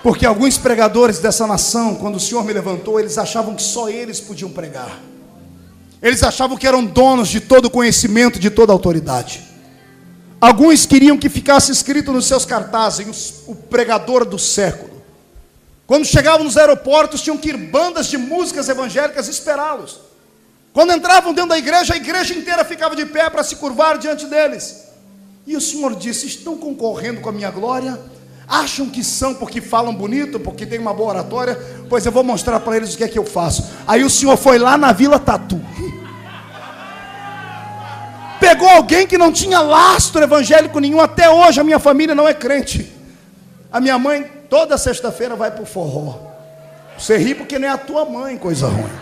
[SPEAKER 1] Porque alguns pregadores dessa nação, quando o Senhor me levantou, eles achavam que só eles podiam pregar. Eles achavam que eram donos de todo conhecimento, de toda autoridade. Alguns queriam que ficasse escrito nos seus cartazes: o pregador do século. Quando chegavam nos aeroportos, tinham que ir bandas de músicas evangélicas esperá-los. Quando entravam dentro da igreja, a igreja inteira ficava de pé para se curvar diante deles. E o Senhor disse: estão concorrendo com a minha glória? Acham que são porque falam bonito, porque tem uma boa oratória? Pois eu vou mostrar para eles o que é que eu faço. Aí o Senhor foi lá na Vila Tatu, pegou alguém que não tinha lastro evangélico nenhum. Até hoje a minha família não é crente. A minha mãe toda sexta-feira vai para o forró. Você ri porque não é a tua mãe, coisa ruim.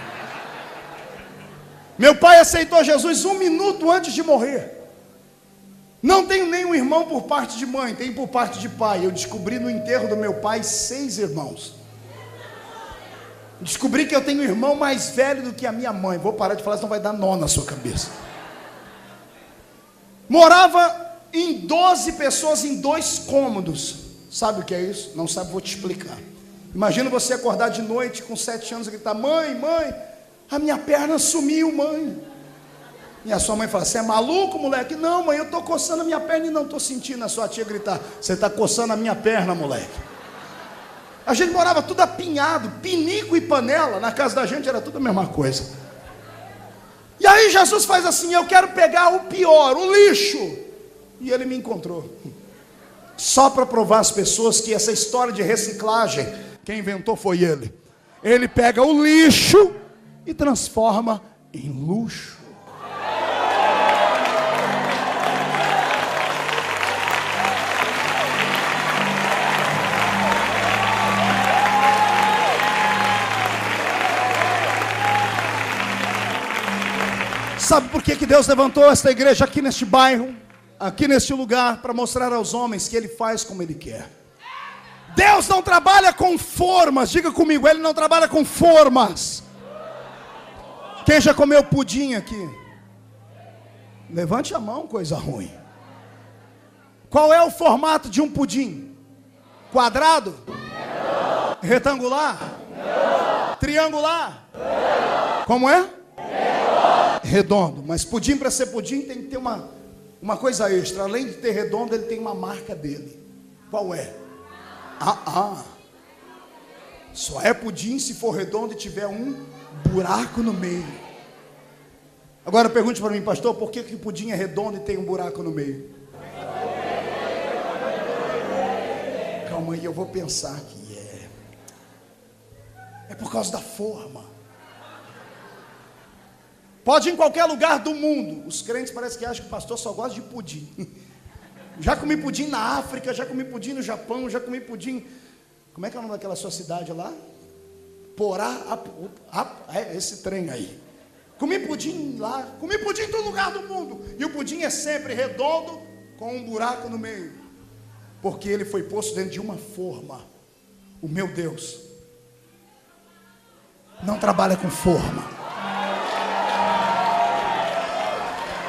[SPEAKER 1] Meu pai aceitou Jesus 1 minuto antes de morrer. Não tenho nenhum irmão por parte de mãe, tenho por parte de pai. Eu descobri no enterro do meu pai 6 irmãos. Descobri que eu tenho um irmão mais velho do que a minha mãe. Vou parar de falar, senão vai dar nó na sua cabeça. Morava em 12 pessoas em 2 cômodos. Sabe o que é isso? Não sabe, vou te explicar. Imagina você acordar de noite com 7 anos e gritar: mãe, mãe, a minha perna sumiu, mãe. E a sua mãe fala: você é maluco, moleque? Não, mãe, eu estou coçando a minha perna e não estou sentindo. A sua tia gritar: você está coçando a minha perna, moleque. A gente morava tudo apinhado, pinico e panela. Na casa da gente era tudo a mesma coisa. E aí Jesus faz assim: eu quero pegar o pior, o lixo. E ele me encontrou. Só para provar às pessoas que essa história de reciclagem, quem inventou foi ele. Ele pega o lixo e transforma em luxo.
[SPEAKER 2] Sabe por que Deus levantou esta igreja aqui neste bairro, aqui neste lugar? Para mostrar aos homens que Ele faz como Ele quer. Deus não trabalha com formas, diga comigo, Ele não trabalha com formas. Quem já comeu pudim aqui? Levante a mão, coisa ruim. Qual é o formato de um pudim? Quadrado? Retangular? Triangular? Como é? Redondo. Mas pudim, para ser pudim, tem que ter uma coisa extra. Além de ter redondo, ele tem uma marca dele. Qual é? Só é pudim se for redondo e tiver um buraco no meio. Agora pergunte para mim, pastor, por que o pudim é redondo e tem um buraco no meio? Calma aí, eu vou pensar que é por causa da forma. Pode ir em qualquer lugar do mundo. Os crentes parecem que acham que o pastor só gosta de pudim. Já comi pudim na África, já comi pudim no Japão, já comi pudim... Como é que é o nome daquela sua cidade lá? Porá, esse trem aí. Comi pudim lá, comi pudim em todo lugar do mundo. E o pudim é sempre redondo, com um buraco no meio. Porque ele foi posto dentro de uma forma. O meu Deus não trabalha com forma.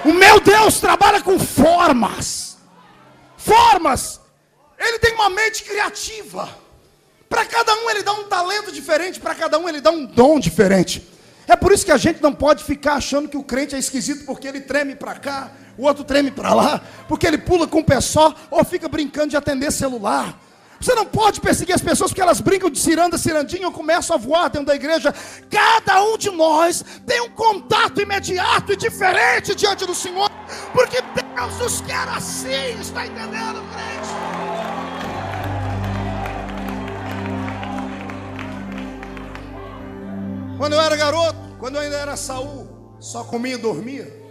[SPEAKER 2] O meu Deus trabalha com formas. Formas. Ele tem uma mente criativa. Para cada um ele dá um talento diferente. Para cada um ele dá um dom diferente. É por isso que a gente não pode ficar achando que o crente é esquisito porque ele treme para cá, o outro treme para lá, porque ele pula com o pé só ou fica brincando de atender celular. Você não pode perseguir as pessoas porque elas brincam de ciranda, cirandinha ou começam a voar dentro da igreja. Cada um de nós tem um contato imediato e diferente diante do Senhor, porque Deus nos quer assim, está entendendo, crente? Quando eu era garoto, quando eu ainda era Saul, só comia e dormia,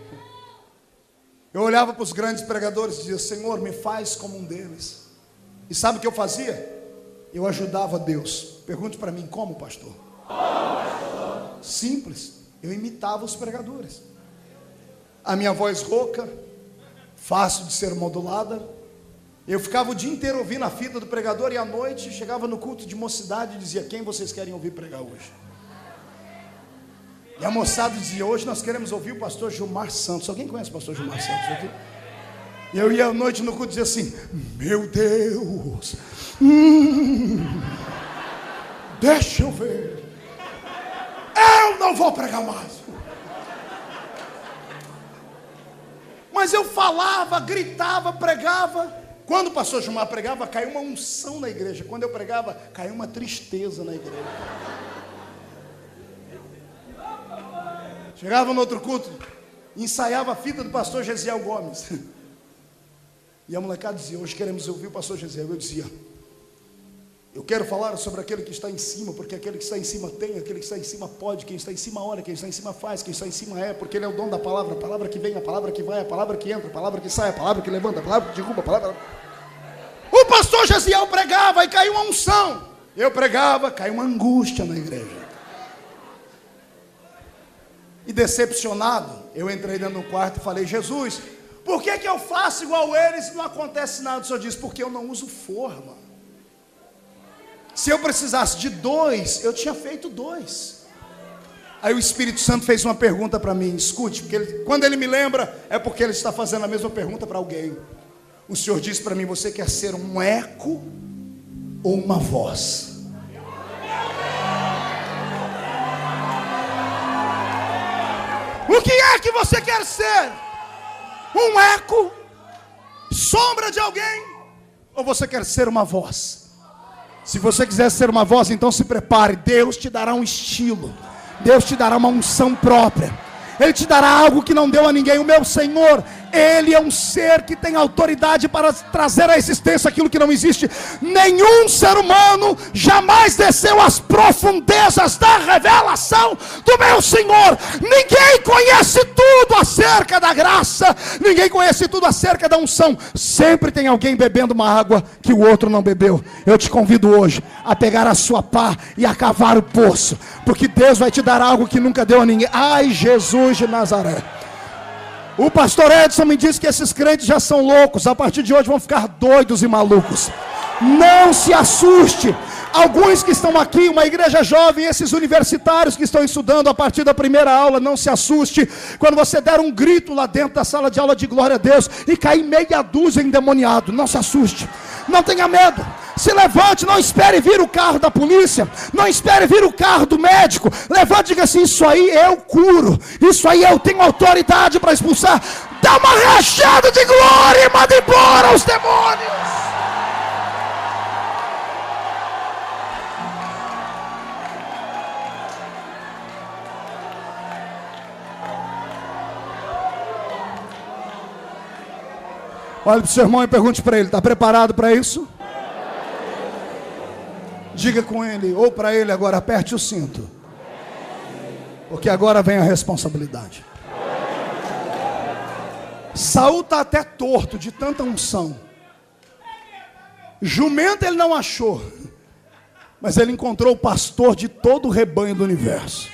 [SPEAKER 2] eu olhava para os grandes pregadores e dizia: Senhor, me faz como um deles. E sabe o que eu fazia? Eu ajudava Deus. Pergunte para mim, como, pastor? Simples, eu imitava os pregadores. A minha voz rouca, fácil de ser modulada. Eu ficava o dia inteiro ouvindo a fita do pregador e à noite chegava no culto de mocidade e dizia: quem vocês querem ouvir pregar hoje? E a moçada dizia: hoje nós queremos ouvir o pastor Gilmar Santos. Alguém conhece o pastor Gilmar Santos aqui? E eu ia à noite no culto e dizia assim: meu Deus, deixa eu ver, eu não vou pregar mais. Mas eu falava, gritava, pregava. Quando o pastor Gilmar pregava, caiu uma unção na igreja. Quando eu pregava, caiu uma tristeza na igreja. Chegava no outro culto, ensaiava a fita do pastor Gesiel Gomes. E a molecada dizia: hoje queremos ouvir o pastor Gesiel. Eu dizia: eu quero falar sobre aquele que está em cima, porque aquele que está em cima tem, aquele que está em cima pode, quem está em cima ora, quem está em cima faz, quem está em cima é, porque ele é o dono da palavra, a palavra que vem, a palavra que vai, a palavra que entra, a palavra que sai, a palavra que levanta, a palavra que derruba, a palavra... O pastor Gesiel pregava e caiu uma unção. Eu pregava, caiu uma angústia na igreja. E decepcionado, eu entrei dentro do quarto e falei: Jesus, por que eu faço igual eles e não acontece nada? O Senhor disse: porque eu não uso forma. Se eu precisasse de 2, eu tinha feito 2. Aí o Espírito Santo fez uma pergunta para mim. Escute, porque quando ele me lembra, é porque ele está fazendo a mesma pergunta para alguém. O Senhor disse para mim: você quer ser um eco ou uma voz? O que é que você quer ser? Um eco? Sombra de alguém? Ou você quer ser uma voz? Se você quiser ser uma voz, então se prepare. Deus te dará um estilo. Deus te dará uma unção própria. Ele te dará algo que não deu a ninguém. O meu Senhor, Ele é um ser que tem autoridade para trazer à existência aquilo que não existe. Nenhum ser humano jamais desceu às profundezas da revelação do meu Senhor. Ninguém conhece tudo acerca da graça. Ninguém conhece tudo acerca da unção. Sempre tem alguém bebendo uma água que o outro não bebeu. Eu te convido hoje a pegar a sua pá e a cavar o poço, porque Deus vai te dar algo que nunca deu a ninguém. Ai, Jesus de Nazaré, O pastor Edson me disse que esses crentes já são loucos. A partir de hoje vão ficar doidos e malucos. Não se assuste. Alguns que estão aqui, uma igreja jovem, esses universitários que estão estudando a partir da primeira aula, não se assuste. Quando você der um grito lá dentro da sala de aula de glória a Deus e cair meia dúzia endemoniado, não se assuste. Não tenha medo. Se levante, não espere vir o carro da polícia, não espere vir o carro do médico. Levante e diga assim: isso aí eu curo, isso aí eu tenho autoridade para expulsar. Dá uma rachada de glória e manda embora os demônios. Olhe para o seu irmão e pergunte para ele: está preparado para isso? Diga com ele, ou para ele agora: aperte o cinto, porque agora vem a responsabilidade. Saul está até torto de tanta unção. Jumento ele não achou, mas ele encontrou o pastor de todo o rebanho do universo.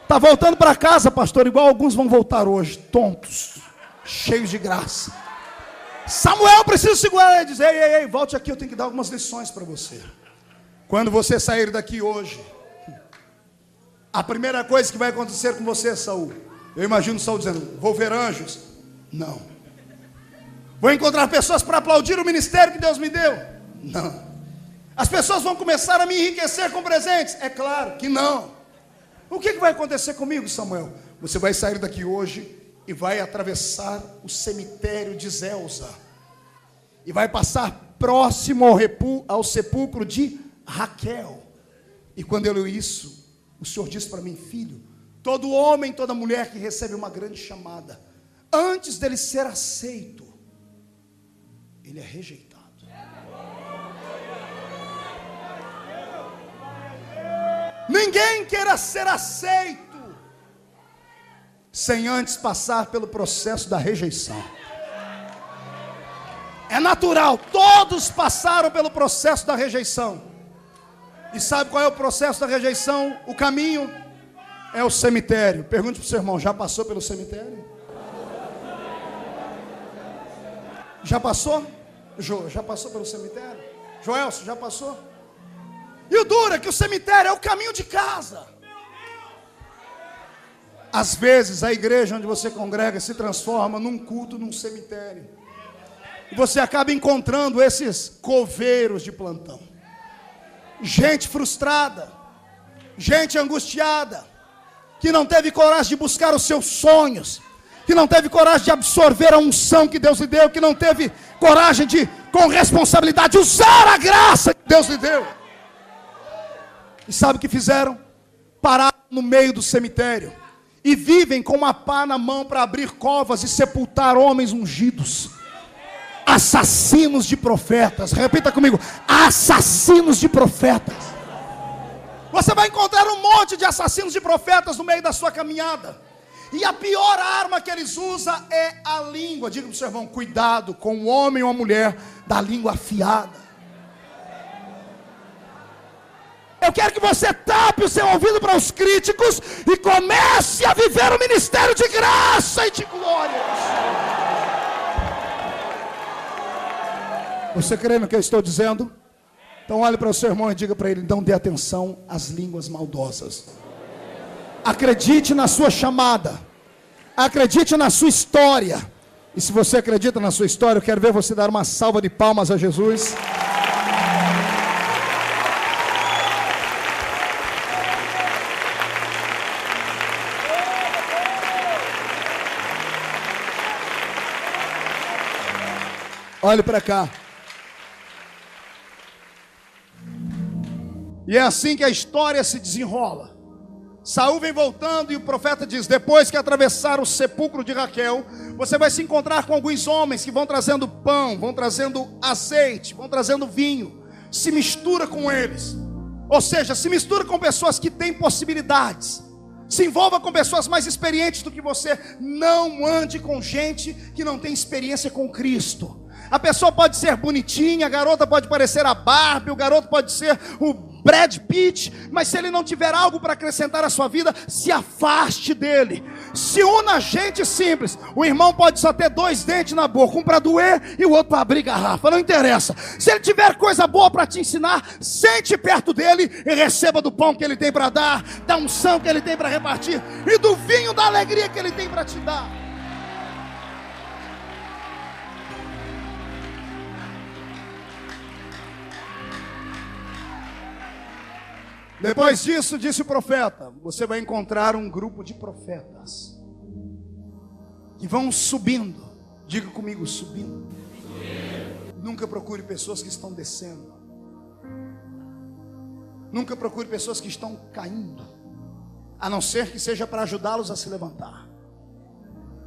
[SPEAKER 2] Está voltando para casa, pastor, igual alguns vão voltar hoje, tontos, cheios de graça. Samuel precisa segurar ele e dizer: ei, volte aqui, eu tenho que dar algumas lições para você. Quando você sair daqui hoje, a primeira coisa que vai acontecer com você, Saul, eu imagino Saul dizendo: vou ver anjos? Não. Vou encontrar pessoas para aplaudir o ministério que Deus me deu? Não. As pessoas vão começar a me enriquecer com presentes? É claro que não. O que vai acontecer comigo, Samuel? Você vai sair daqui hoje e vai atravessar o cemitério de Zelza, e vai passar próximo ao sepulcro de Raquel. E quando eu li isso, o Senhor disse para mim: filho, todo homem, toda mulher que recebe uma grande chamada, antes dele ser aceito, ele é rejeitado. Ninguém queira ser aceito sem antes passar pelo processo da rejeição. É natural, todos passaram pelo processo da rejeição. E sabe qual é o processo da rejeição? O caminho é o cemitério. Pergunte para o seu irmão: já passou pelo cemitério? Já passou? Já passou pelo cemitério? Joelson, já passou? E o duro é que o cemitério é o caminho de casa. Às vezes a igreja onde você congrega se transforma num culto, num cemitério. E você acaba encontrando esses coveiros de plantão. Gente frustrada, gente angustiada, que não teve coragem de buscar os seus sonhos, que não teve coragem de absorver a unção que Deus lhe deu, que não teve coragem de, com responsabilidade, usar a graça que Deus lhe deu. E sabe o que fizeram? Pararam no meio do cemitério e vivem com uma pá na mão para abrir covas e sepultar homens ungidos, assassinos de profetas. Repita comigo: assassinos de profetas. Você vai encontrar um monte de assassinos de profetas no meio da sua caminhada. E a pior arma que eles usam é a língua. Diga para o seu irmão: cuidado com o homem ou a mulher da língua afiada. Eu quero que você tape o seu ouvido para os críticos e comece a viver o ministério de graça e de glória. Você crê no que eu estou dizendo? Então olhe para o seu irmão e diga para ele: não dê atenção às línguas maldosas. Acredite na sua chamada. Acredite na sua história. E se você acredita na sua história, eu quero ver você dar uma salva de palmas a Jesus. Olhe para cá. E é assim que a história se desenrola. Saul vem voltando e o profeta diz: depois que atravessar o sepulcro de Raquel, você vai se encontrar com alguns homens que vão trazendo pão, vão trazendo azeite, vão trazendo vinho. Se mistura com eles. Ou seja, se mistura com pessoas que têm possibilidades. Se envolva com pessoas mais experientes do que você. Não ande com gente que não tem experiência com Cristo. A pessoa pode ser bonitinha, a garota pode parecer a Barbie, o garoto pode ser o Brad Pitt, mas se ele não tiver algo para acrescentar à sua vida, se afaste dele. Se una gente simples. O irmão pode só ter 2 dentes na boca, um para doer e o outro para abrir garrafa, não interessa. Se ele tiver coisa boa para te ensinar, sente perto dele e receba do pão que ele tem para dar, da unção que ele tem para repartir e do vinho da alegria que ele tem para te dar. Depois disso, disse o profeta, você vai encontrar um grupo de profetas que vão subindo. Diga comigo, subindo. Nunca procure pessoas que estão descendo. Nunca procure pessoas que estão caindo, a não ser que seja para ajudá-los a se levantar.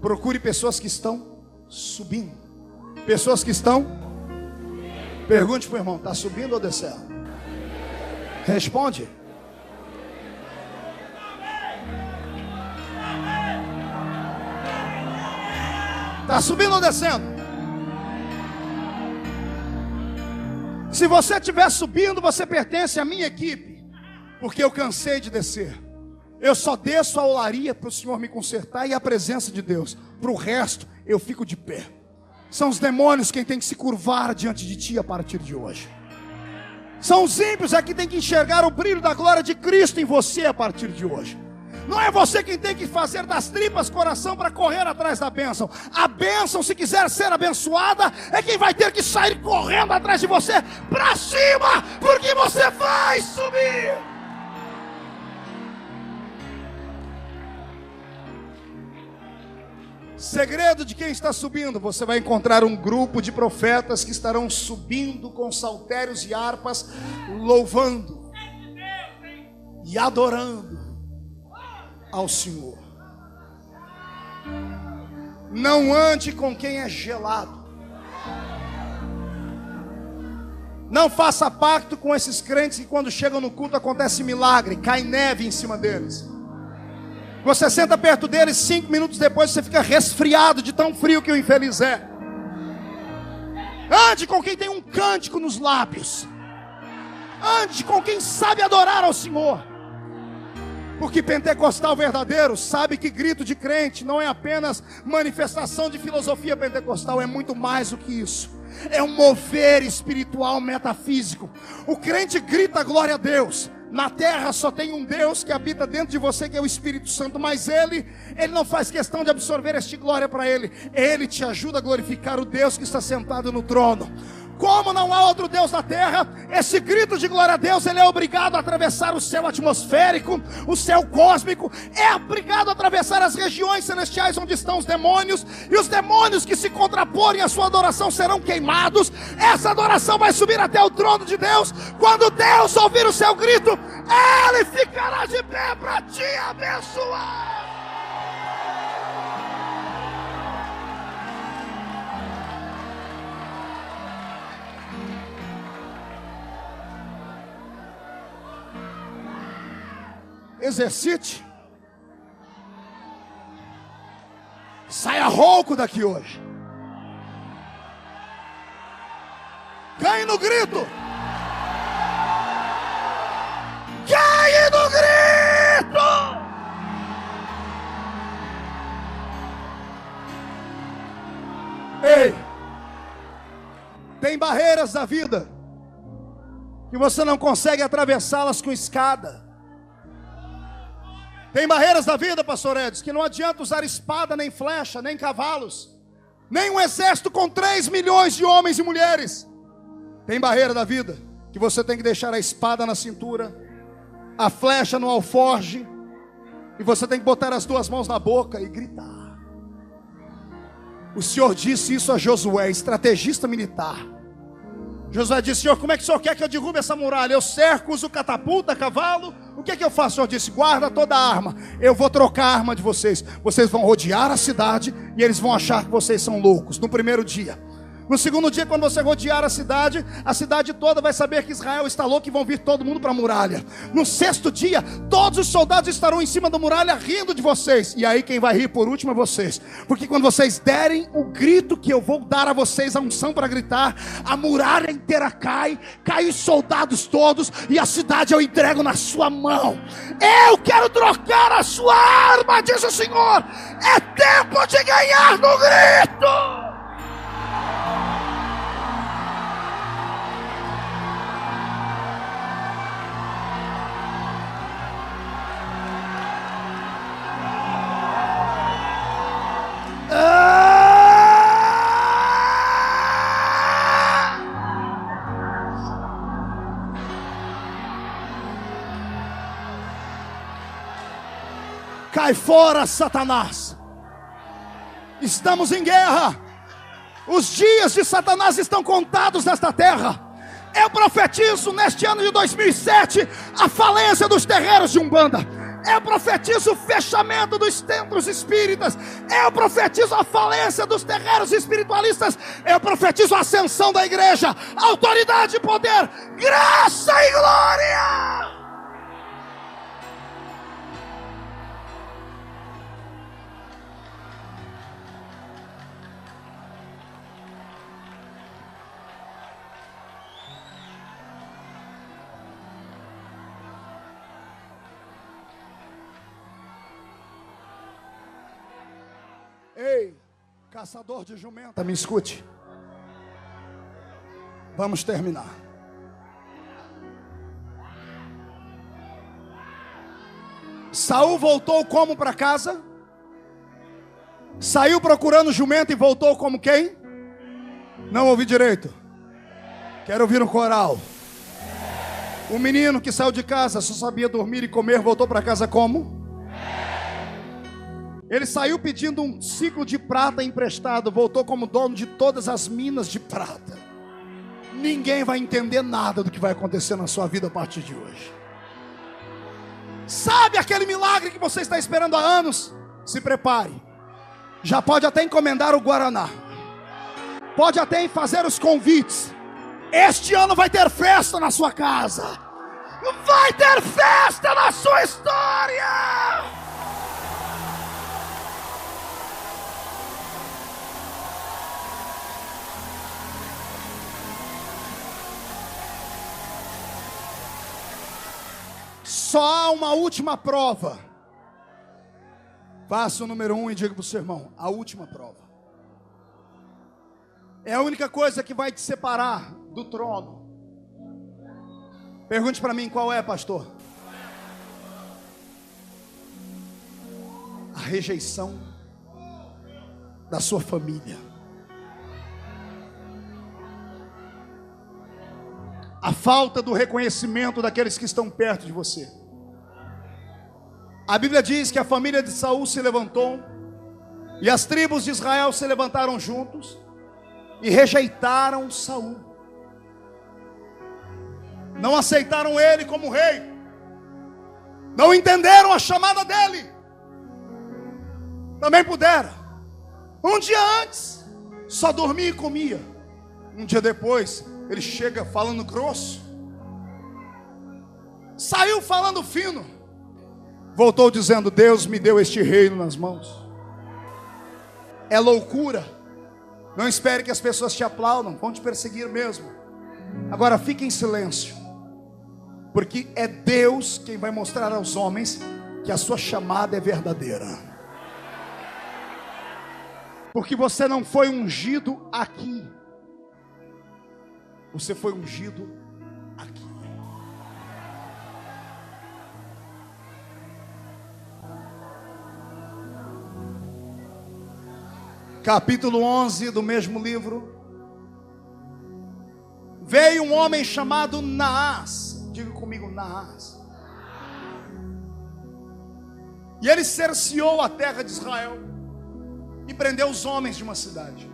[SPEAKER 2] Procure pessoas que estão subindo. Pessoas que estão... Pergunte para o irmão, está subindo ou descendo? Responde. Está subindo ou descendo? Se você estiver subindo, você pertence à minha equipe, porque eu cansei de descer. Eu só desço a olaria para o Senhor me consertar e a presença de Deus. Para o resto, eu fico de pé. São os demônios quem tem que se curvar diante de ti a partir de hoje. São os ímpios que tem que enxergar o brilho da glória de Cristo em você a partir de hoje. Não é você quem tem que fazer das tripas coração para correr atrás da bênção. A bênção, se quiser ser abençoada, é quem vai ter que sair correndo atrás de você para cima, porque você vai subir. Segredo de quem está subindo: você vai encontrar um grupo de profetas que estarão subindo com saltérios e harpas, louvando e adorando ao Senhor. Não ande com quem é gelado. Não faça pacto com esses crentes que quando chegam no culto acontece milagre, cai neve em cima deles. Você senta perto deles, 5 minutos depois você fica resfriado de tão frio que o infeliz é. Ande com quem tem um cântico nos lábios. Ande com quem sabe adorar ao Senhor. Porque pentecostal verdadeiro sabe que grito de crente não é apenas manifestação de filosofia pentecostal, é muito mais do que isso. É um mover espiritual metafísico. O crente grita glória a Deus. Na terra só tem um Deus que habita dentro de você, que é o Espírito Santo. Mas Ele não faz questão de absorver esta glória para Ele. Ele te ajuda a glorificar o Deus que está sentado no trono. Como não há outro Deus na terra, esse grito de glória a Deus, ele é obrigado a atravessar o céu atmosférico, o céu cósmico, é obrigado a atravessar as regiões celestiais onde estão os demônios, e os demônios que se contraporem à sua adoração serão queimados. Essa adoração vai subir até o trono de Deus. Quando Deus ouvir o seu grito, Ele ficará de pé para te abençoar. Exercite. Saia rouco daqui hoje. Cai no grito. Cai no grito. Ei, tem barreiras da vida que você não consegue atravessá-las com escada. Tem barreiras da vida, pastor Edson, que não adianta usar espada, nem flecha, nem cavalos, nem um exército com 3 milhões de homens e mulheres. Tem barreira da vida que você tem que deixar a espada na cintura, a flecha no alforje, e você tem que botar as 2 mãos na boca e gritar. O Senhor disse isso a Josué, estrategista militar. Josué disse: Senhor, como é que o Senhor quer que eu derrube essa muralha? Eu cerco, uso catapulta, cavalo. O que é que eu faço? O Senhor disse: guarda toda a arma. Eu vou trocar a arma de vocês. Vocês vão rodear a cidade e eles vão achar que vocês são loucos. No primeiro dia. No segundo dia, quando você rodear a cidade toda vai saber que Israel está louco e vão vir todo mundo para a muralha. No sexto dia, todos os soldados estarão em cima da muralha rindo de vocês. E aí quem vai rir por último é vocês. Porque quando vocês derem o grito que eu vou dar a vocês, a unção para gritar, a muralha inteira cai os soldados todos e a cidade eu entrego na sua mão. Eu quero trocar a sua arma, diz o Senhor. É tempo de ganhar no grito. Cai fora, Satanás. Estamos em guerra. Os dias de Satanás estão contados nesta terra. Eu profetizo neste ano de 2007 a falência dos terreiros de Umbanda. Eu profetizo o fechamento dos templos espíritas. Eu profetizo a falência dos terreiros espiritualistas. Eu profetizo a ascensão da igreja, autoridade e poder, graça e glória. Ei, caçador de jumenta, me escute. Vamos terminar. Saul voltou como para casa? Saiu procurando jumento e voltou como quem? Não ouvi direito. Quero ouvir um coral. O menino que saiu de casa só sabia dormir e comer, voltou para casa como? Ele saiu pedindo um ciclo de prata emprestado, voltou como dono de todas as minas de prata. Ninguém vai entender nada do que vai acontecer na sua vida a partir de hoje. Sabe aquele milagre que você está esperando há anos? Se prepare. Já pode até encomendar o Guaraná. Pode até fazer os convites. Este ano vai ter festa na sua casa. Vai ter festa na sua história. Só há uma última prova. Faça o número 1 e diga para o seu irmão: a última prova. É a única coisa que vai te separar do trono. Pergunte para mim qual é, pastor. A rejeição da sua família. A falta do reconhecimento daqueles que estão perto de você. A Bíblia diz que a família de Saul se levantou e as tribos de Israel se levantaram juntos e rejeitaram Saul. Não aceitaram ele como rei. Não entenderam a chamada dele. Também puderam. Um dia antes, só dormia e comia. Um dia depois, ele chega falando grosso. Saiu falando fino. Voltou dizendo: Deus me deu este reino nas mãos. É loucura. Não espere que as pessoas te aplaudam, vão te perseguir mesmo. Agora fique em silêncio, porque é Deus quem vai mostrar aos homens que a sua chamada é verdadeira. Porque você não foi ungido aqui. Você foi ungido aqui. Capítulo 11 do mesmo livro. Veio um homem chamado Naás. Diga comigo, Naás. E ele cerceou a terra de Israel e prendeu os homens de uma cidade.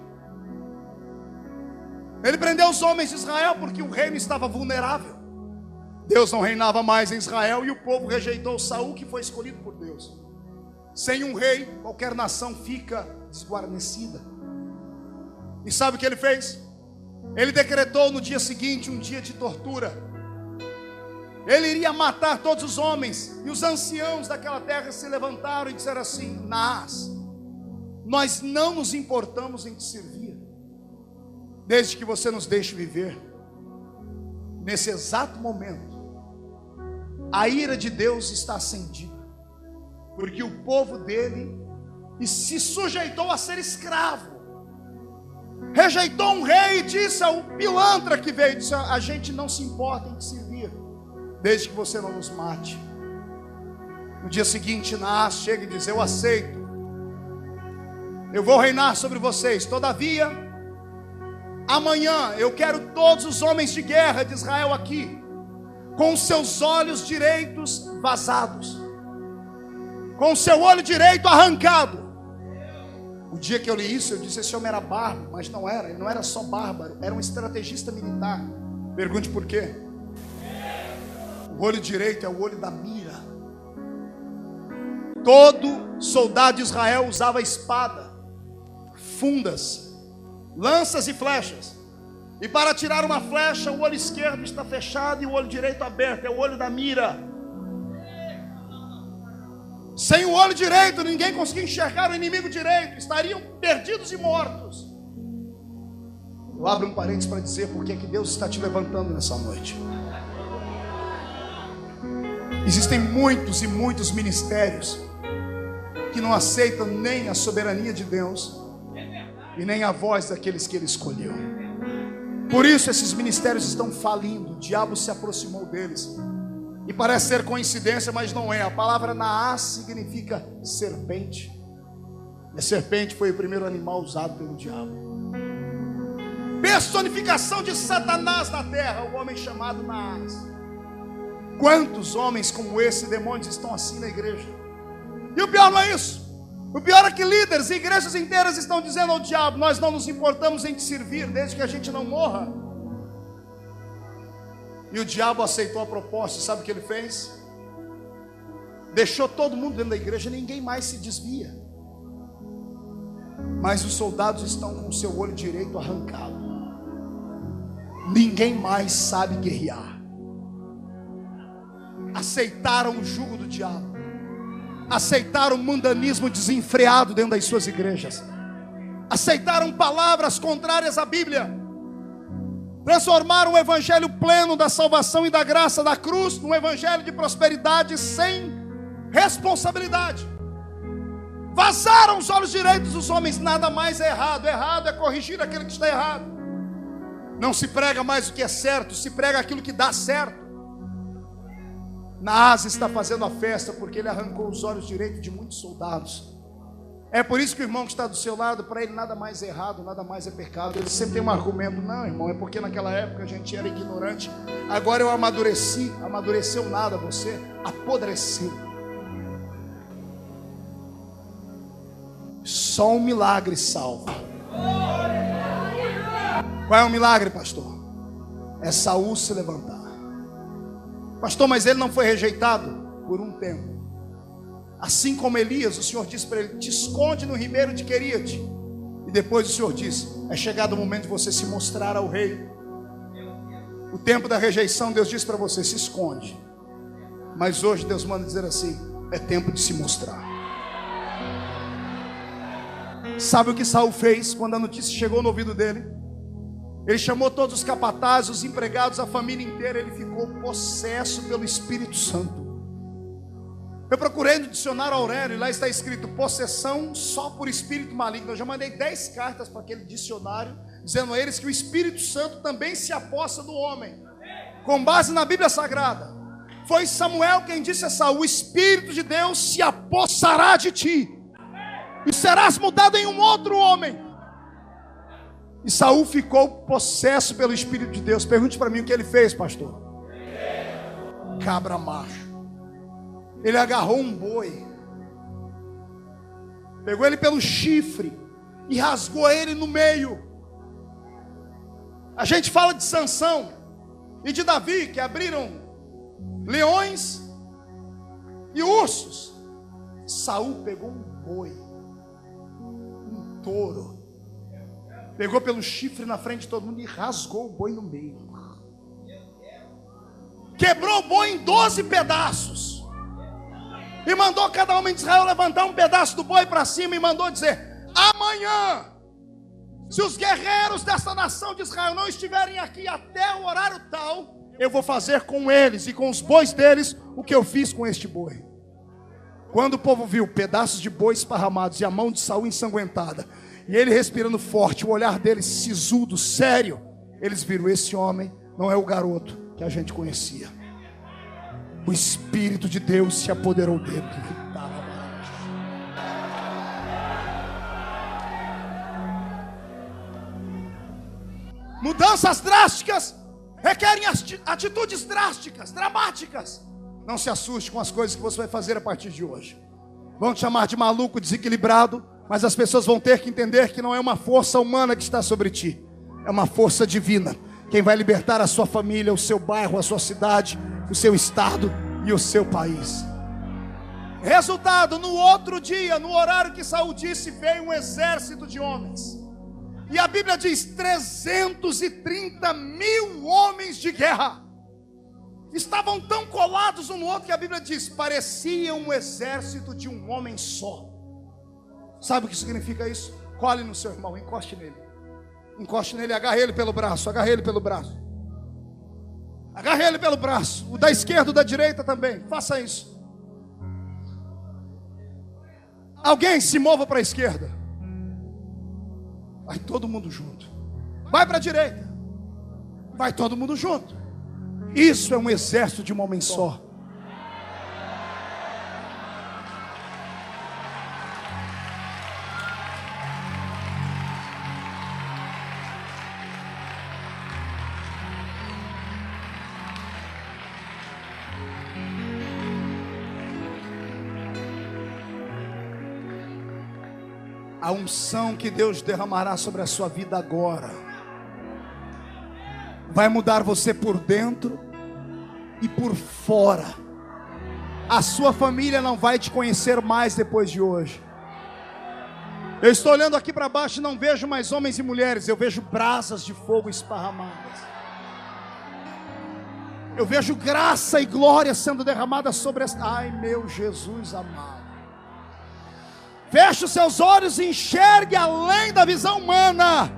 [SPEAKER 2] Ele prendeu os homens de Israel porque o reino estava vulnerável. Deus não reinava mais em Israel e o povo rejeitou Saul, que foi escolhido por Deus. Sem um rei, qualquer nação fica desguarnecida. E sabe o que ele fez? Ele decretou no dia seguinte um dia de tortura. Ele iria matar todos os homens. E os anciãos daquela terra se levantaram e disseram assim: Naás, nós não nos importamos em te servir, desde que você nos deixe viver. Nesse exato momento, a ira de Deus está acendida, porque o povo dele se sujeitou a ser escravo, rejeitou um rei e disse ao pilantra que veio, disse: a gente não se importa em te servir, desde que você não nos mate. No dia seguinte, Naás chega e diz: eu aceito, eu vou reinar sobre vocês. Todavia, amanhã eu quero todos os homens de guerra de Israel aqui, com os seus olhos direitos vazados, com o seu olho direito arrancado. O dia que eu li isso, eu disse: esse homem era bárbaro. Mas não era, ele não era só bárbaro, era um estrategista militar. Pergunte por quê? O olho direito é o olho da mira. Todo soldado de Israel usava espada, fundas, lanças e flechas. E para tirar uma flecha, o olho esquerdo está fechado e o olho direito aberto, é o olho da mira. Sem o olho direito, ninguém conseguia enxergar o inimigo direito, estariam perdidos e mortos. Eu abro um parênteses para dizer porque é que Deus está te levantando nessa noite. Existem muitos e muitos ministérios que não aceitam nem a soberania de Deus e nem a voz daqueles que Ele escolheu. Por isso esses ministérios estão falindo. O diabo se aproximou deles. E parece ser coincidência, mas não é. A palavra Naás significa serpente. E a serpente foi o primeiro animal usado pelo diabo. Personificação de Satanás na terra, o homem chamado Naás. Quantos homens como esse, demônios, estão assim na igreja? E o pior não é isso. O pior é que líderes e igrejas inteiras estão dizendo ao diabo: nós não nos importamos em te servir, desde que a gente não morra. E o diabo aceitou a proposta. Sabe o que ele fez? Deixou todo mundo dentro da igreja, ninguém mais se desvia. Mas os soldados estão com o seu olho direito arrancado. Ninguém mais sabe guerrear. Aceitaram o jugo do diabo. Aceitaram o mundanismo desenfreado dentro das suas igrejas. Aceitaram palavras contrárias à Bíblia. Transformaram o evangelho pleno da salvação e da graça da cruz num evangelho de prosperidade sem responsabilidade. Vazaram os olhos direitos dos homens. Nada mais é errado. Errado é corrigir aquele que está errado. Não se prega mais o que é certo, se prega aquilo que dá certo. Naás está fazendo a festa porque ele arrancou os olhos direitos de muitos soldados. É por isso que o irmão que está do seu lado, para ele nada mais é errado, nada mais é pecado. Ele sempre tem um argumento: não, irmão, é porque naquela época a gente era ignorante. Agora eu amadureci. Amadureceu nada, você apodreceu. Só um milagre salva. Qual é o milagre, pastor? É Saul se levantar. Pastor, mas ele não foi rejeitado? Por um tempo. Assim como Elias, o Senhor disse para ele: te esconde no ribeiro de Queriate. E depois o Senhor disse: é chegado o momento de você se mostrar ao rei. O tempo da rejeição, Deus disse para você: se esconde. Mas hoje Deus manda dizer assim: é tempo de se mostrar. Sabe o que Saul fez quando a notícia chegou no ouvido dele? Ele chamou todos os capatazes, os empregados, a família inteira. Ele ficou possesso pelo Espírito Santo. Eu procurei no dicionário Aurélio, e lá está escrito: possessão só por espírito maligno. Eu já mandei 10 cartas para aquele dicionário, dizendo a eles que o Espírito Santo também se apossa do homem, com base na Bíblia Sagrada. Foi Samuel quem disse a Saul: o Espírito de Deus se apossará de ti, e serás mudado em um outro homem. E Saul ficou possesso pelo Espírito de Deus. Pergunte para mim o que ele fez, pastor. Cabra macho. Ele agarrou um boi, pegou ele pelo chifre e rasgou ele no meio. A gente fala de Sansão e de Davi, que abriram leões e ursos. Saul pegou um boi, um touro, Pegou pelo chifre na frente de todo mundo e rasgou o boi no meio. Quebrou o boi em 12 pedaços. E mandou cada homem de Israel levantar um pedaço do boi para cima e mandou dizer: amanhã, se os guerreiros dessa nação de Israel não estiverem aqui até o horário tal, eu vou fazer com eles e com os bois deles o que eu fiz com este boi. Quando o povo viu pedaços de boi esparramados e a mão de Saul ensanguentada, e ele respirando forte, o olhar dele sisudo, sério, eles viram: esse homem não é o garoto que a gente conhecia. O Espírito de Deus se apoderou dele. Mudanças drásticas requerem atitudes drásticas, dramáticas. Não se assuste com as coisas que você vai fazer a partir de hoje. Vão te chamar de maluco, desequilibrado, mas as pessoas vão ter que entender que não é uma força humana que está sobre ti, é uma força divina. Quem vai libertar a sua família, o seu bairro, a sua cidade, o seu estado e o seu país. Resultado: no outro dia, no horário que Saul disse, veio um exército de homens. E a Bíblia diz: 330 mil homens de guerra. Estavam tão colados um no outro que a Bíblia diz: parecia um exército de um homem só. Sabe o que significa isso? Cole no seu irmão, encoste nele. Encoste nele, agarre ele pelo braço, agarre ele pelo braço. Agarre ele pelo braço, o da esquerda, o da direita também, faça isso. Alguém se mova para a esquerda. Vai todo mundo junto. Vai para a direita. Vai todo mundo junto. Isso é um exército de um homem só. A unção que Deus derramará sobre a sua vida agora vai mudar você por dentro e por fora. A sua família não vai te conhecer mais depois de hoje. Eu estou olhando aqui para baixo e não vejo mais homens e mulheres, eu vejo brasas de fogo esparramadas. Eu vejo graça e glória sendo derramadas sobre esta... Ai, meu Jesus amado. Feche os seus olhos e enxergue além da visão humana.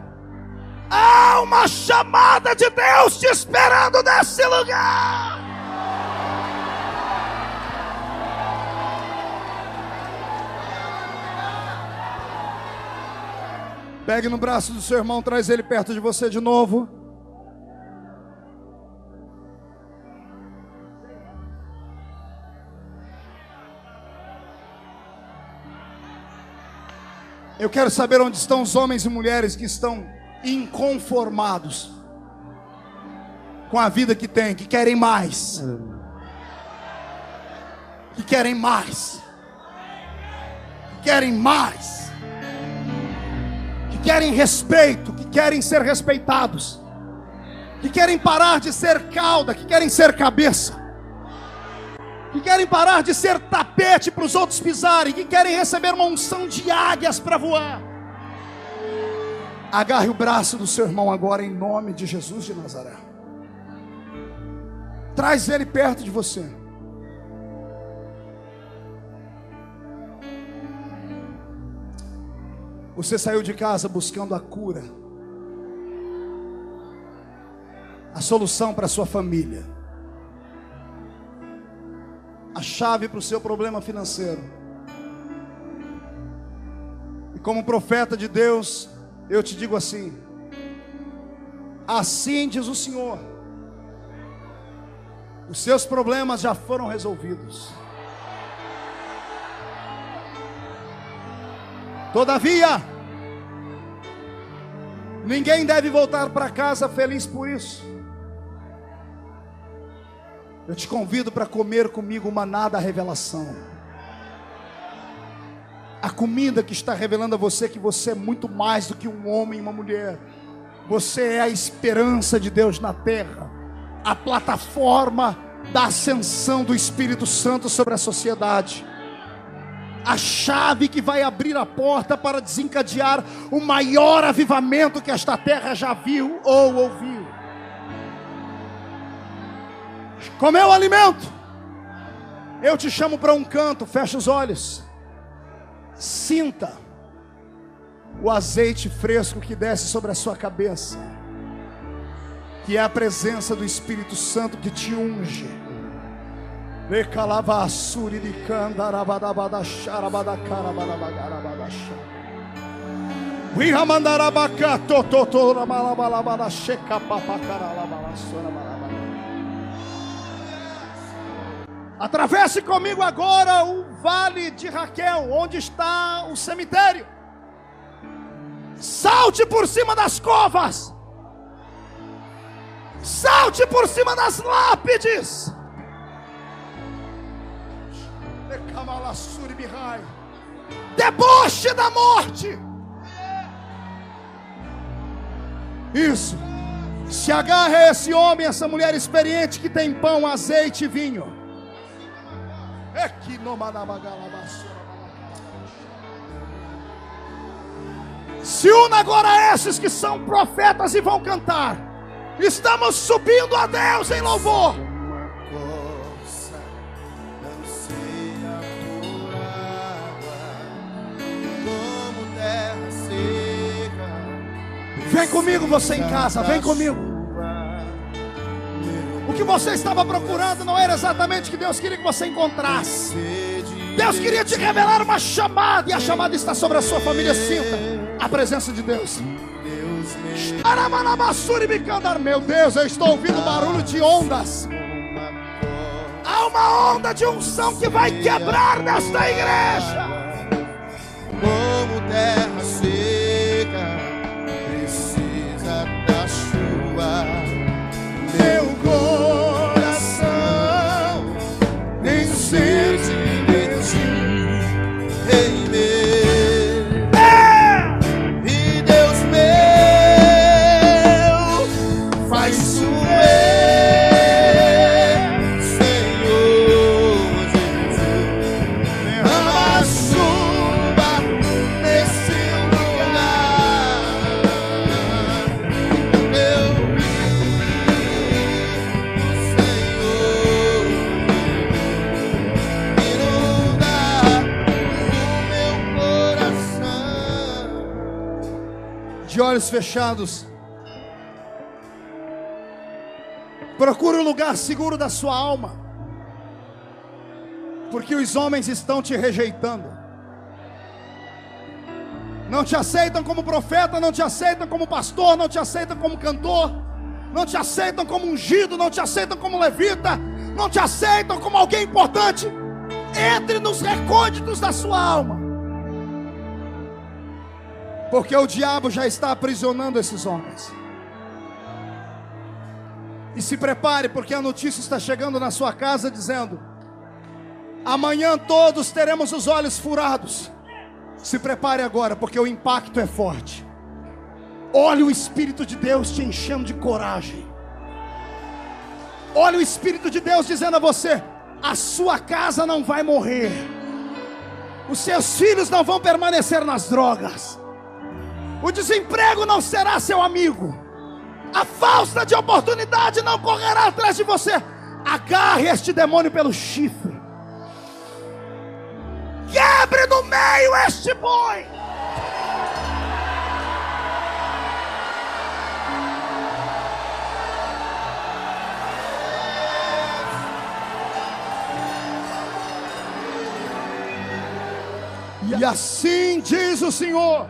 [SPEAKER 2] Há uma chamada de Deus te esperando nesse lugar. Pegue no braço do seu irmão, traz ele perto de você de novo. Eu quero saber onde estão os homens e mulheres que estão inconformados com a vida que têm, que querem mais. Que querem mais. Que querem mais. Que querem respeito, que querem ser respeitados. Que querem parar de ser cauda, que querem ser cabeça. Que querem parar de ser tapete para os outros pisarem, que querem receber uma unção de águias para voar. Agarre o braço do seu irmão agora em nome de Jesus de Nazaré. Traz ele perto de você. Você saiu de casa buscando a cura, a solução para a sua família, a chave para o seu problema financeiro. E como profeta de Deus, eu te digo assim: assim diz o Senhor, os seus problemas já foram resolvidos. Todavia, ninguém deve voltar para casa feliz por isso. Eu te convido para comer comigo o maná da revelação. A comida que está revelando a você que você é muito mais do que um homem e uma mulher. Você é a esperança de Deus na terra. A plataforma da ascensão do Espírito Santo sobre a sociedade. a chave que vai abrir a porta para desencadear o maior avivamento que esta terra já viu ou ouviu. Comeu o alimento? Eu te chamo para um canto, fecha os olhos. Sinta o azeite fresco que desce sobre a sua cabeça, que é a presença do Espírito Santo que te unge. Atravesse comigo agora o vale de Raquel, onde está o cemitério. Salte por cima das covas. Salte por cima das lápides. Deboche da morte. Isso. Se agarre a esse homem, essa mulher experiente que tem pão, azeite e vinho. Se una agora a esses que são profetas e vão cantar. Estamos subindo a Deus em louvor. Vem comigo, você em casa, vem comigo. O que você estava procurando não era exatamente o que Deus queria que você encontrasse. Deus queria te revelar uma chamada, e a chamada está sobre a sua família. Sinta a presença de Deus. Meu Deus, eu estou ouvindo barulho de ondas. Há uma onda de unção que vai quebrar nesta igreja.
[SPEAKER 3] Como terra seca precisa da chuva, meu coração tem sede de ti, Rei meu. E Deus meu, faz chover, Senhor Jesus, derrama a chuva nesse lugar. Eu vi o Senhor inundar o meu coração.
[SPEAKER 2] De olhos fechados, procure um lugar seguro da sua alma, porque os homens estão te rejeitando. Não te aceitam como profeta, não te aceitam como pastor, não te aceitam como cantor, não te aceitam como ungido, não te aceitam como levita, não te aceitam como alguém importante. Entre nos recônditos da sua alma, porque o diabo já está aprisionando esses homens. E se prepare, porque a notícia está chegando na sua casa dizendo: amanhã todos teremos os olhos furados. Se prepare agora, porque o impacto é forte. Olha o Espírito de Deus te enchendo de coragem. Olha o Espírito de Deus dizendo a você: a sua casa não vai morrer. Os seus filhos não vão permanecer nas drogas. O desemprego não será seu amigo. A falta de oportunidade não correrá atrás de você. Agarre este demônio pelo chifre. Quebre no meio este boi. E assim diz o Senhor: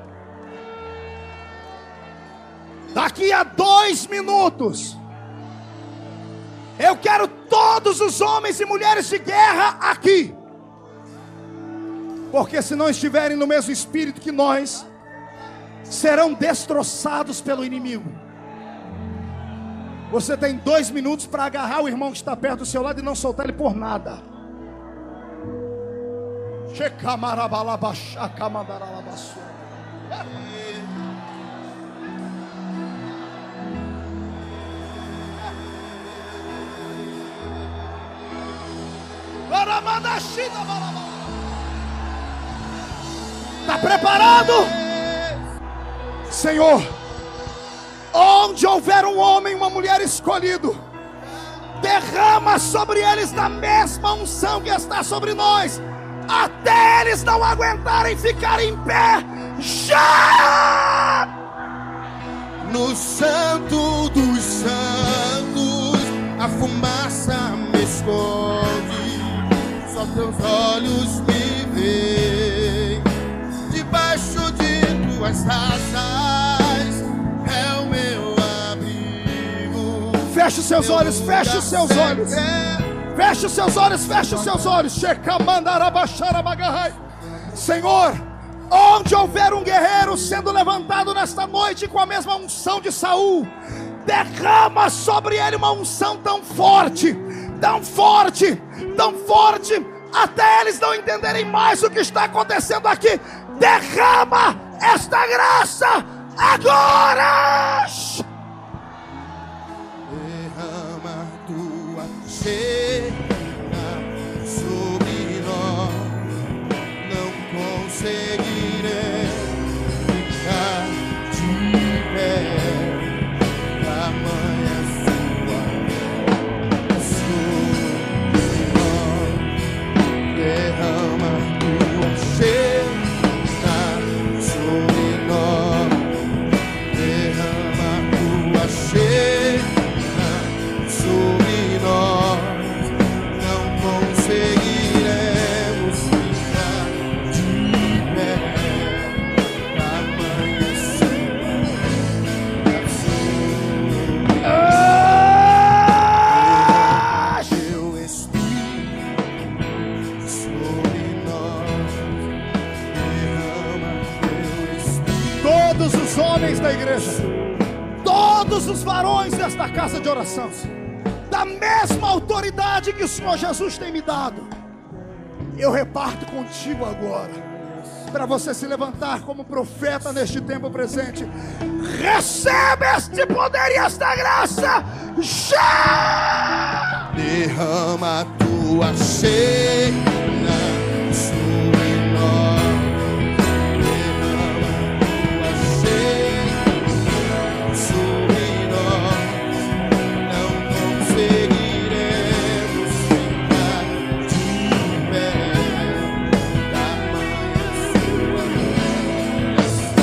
[SPEAKER 2] daqui a 2 minutos, eu quero todos os homens e mulheres de guerra aqui. Porque se não estiverem no mesmo espírito que nós, serão destroçados pelo inimigo. Você tem 2 minutos para agarrar o irmão que está perto do seu lado e não soltar ele por nada. Está preparado? Senhor, onde houver um homem e uma mulher escolhido, derrama sobre eles da mesma unção que está sobre nós, até eles não aguentarem ficar em pé. Já!
[SPEAKER 3] No santo dos santos, a fumaça me esconde, só teus olhos me veem. Debaixo de tuas asas é o meu abrigo.
[SPEAKER 2] Feche os seus olhos, feche os seus olhos. Feche os seus olhos, feche os seus olhos. Senhor, onde houver um guerreiro sendo levantado nesta noite com a mesma unção de Saul, derrama sobre ele uma unção tão forte, tão forte, tão forte, até eles não entenderem mais o que está acontecendo aqui. Derrama esta graça agora.
[SPEAKER 3] Derrama tua cena sobre nós, não conseguirei ficar de pé. Tamanha sua sobre nós. Derrama tua cena sobre nós. Derrama tua cena sobre nós, não conseguiremos ficar de pé. Tamanha sua teu Espírito sobre nós. Derrama teu Espírito.
[SPEAKER 2] Todos os homens da igreja, todos os varões desta casa de oração, da mesma autoridade que o Senhor Jesus tem me dado, eu reparto contigo agora, para você se levantar como profeta neste tempo presente. Recebe este poder e esta graça já!
[SPEAKER 3] Derrama tua cena sobre nós. Derrama tua cena sobre nós, não conseguiremos ficar de pé. Tamanha sua graça.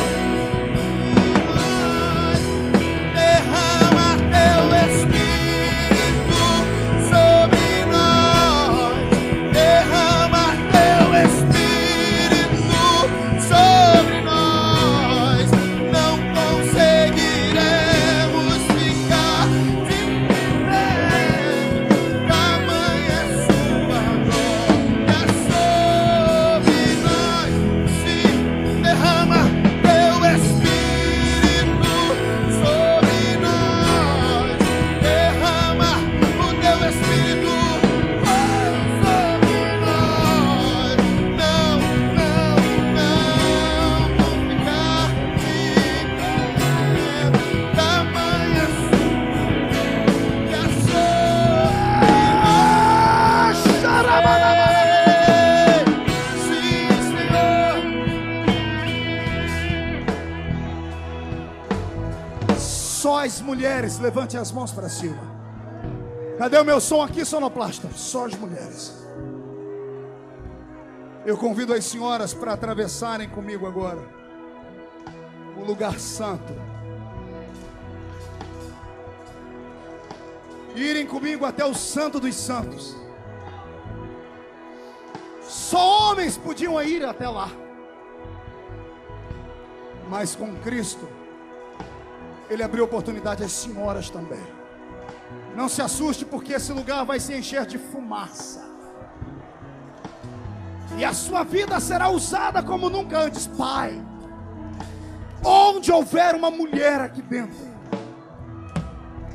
[SPEAKER 3] Derrama teu Espírito sobre nós. Derrama teu Espírito sobre nós, não conseguiremos ficar de pé. Tamanha sua glória sobre nós. Sim, derrama teu Espírito sobre nós. Derrama o teu Espírito sobre nós. Não vou ficar de pé. Tamanha sua sim, Senhor.
[SPEAKER 2] Só as mulheres, levante as mãos para cima. Cadê o meu som aqui, sonoplasta? Só as mulheres. Eu convido as senhoras para atravessarem comigo agora o lugar santo. Irem comigo até o Santo dos Santos. Só homens podiam ir até lá, mas com Cristo Ele abriu oportunidade às senhoras também. Não se assuste, porque esse lugar vai se encher de fumaça, e a sua vida será usada como nunca antes. Pai, onde houver uma mulher aqui dentro,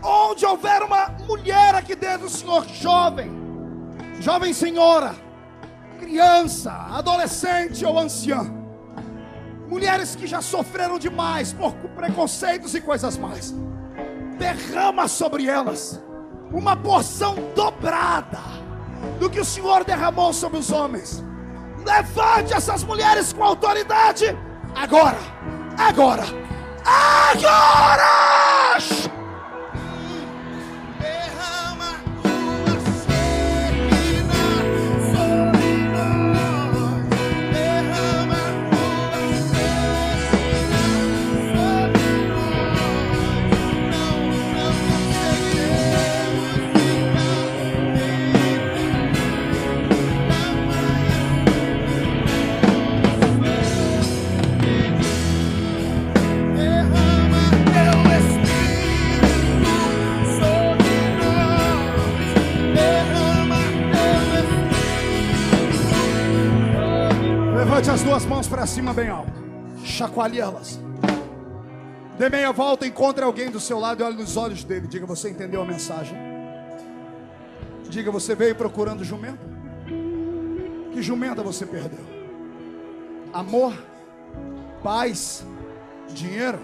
[SPEAKER 2] onde houver uma mulher aqui dentro, Senhor, jovem senhora, criança, adolescente ou anciã, mulheres que já sofreram demais por preconceitos e coisas mais, derrama sobre elas uma porção dobrada do que o Senhor derramou sobre os homens. Levante essas mulheres com autoridade. Agora, agora, agora!
[SPEAKER 3] Derrama tua Shekinah sobre nós. Derrama tua Shekinah sobre
[SPEAKER 2] Levante as duas mãos para cima bem alto. Chacoalhe elas. Dê meia volta, encontre alguém do seu lado e olhe nos olhos dele. Diga, você entendeu a mensagem? Diga, você veio procurando jumenta? Que jumenta você perdeu? Amor? Paz? Dinheiro?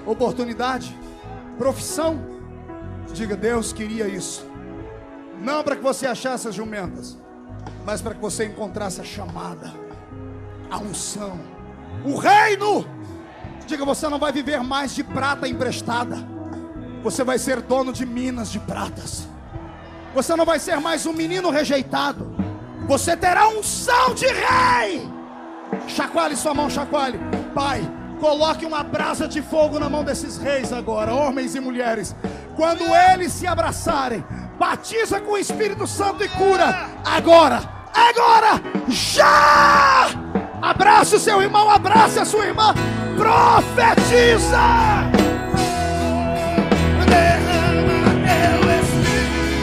[SPEAKER 2] Oportunidade? Profissão? Diga, Deus queria isso. Não para que você achasse as jumentas, mas para que você encontrasse a chamada, a unção, o reino. Diga, você não vai viver mais de prata emprestada. Você vai ser dono de minas de pratas. Você não vai ser mais um menino rejeitado. Você terá unção de rei. Chacoalhe sua mão, chacoalhe. Pai, coloque uma brasa de fogo na mão desses reis agora, homens e mulheres. Quando eles se abraçarem, batiza com o Espírito Santo e cura. Agora, agora, já! Abrace o seu irmão, abrace a sua irmã. Profetiza!
[SPEAKER 3] derrama teu Espírito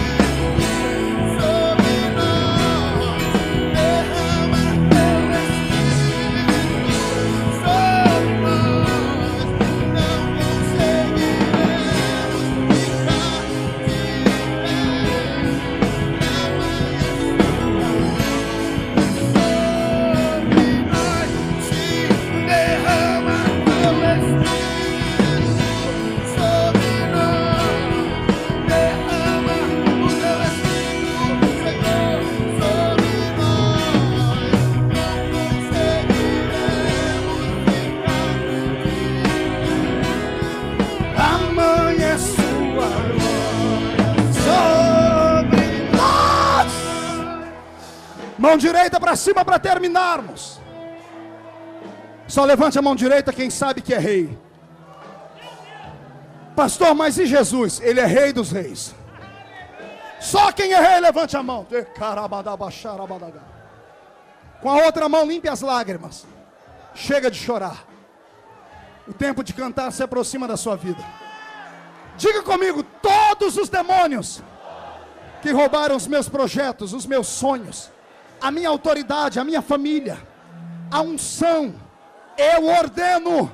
[SPEAKER 3] sobre nós. Derrama teu Espírito sobre nós. Não conseguiremos ficar de
[SPEAKER 2] Mão direita para cima para terminarmos. Só levante a mão direita quem sabe que é rei. Pastor, mas e Jesus? Ele é rei dos reis. Só quem é rei levante a mão. Com a outra mão limpe as lágrimas. Chega de chorar. O tempo de cantar se aproxima da sua vida. Diga comigo, todos os demônios que roubaram os meus projetos, os meus sonhos, a minha autoridade, a minha família, a unção, eu ordeno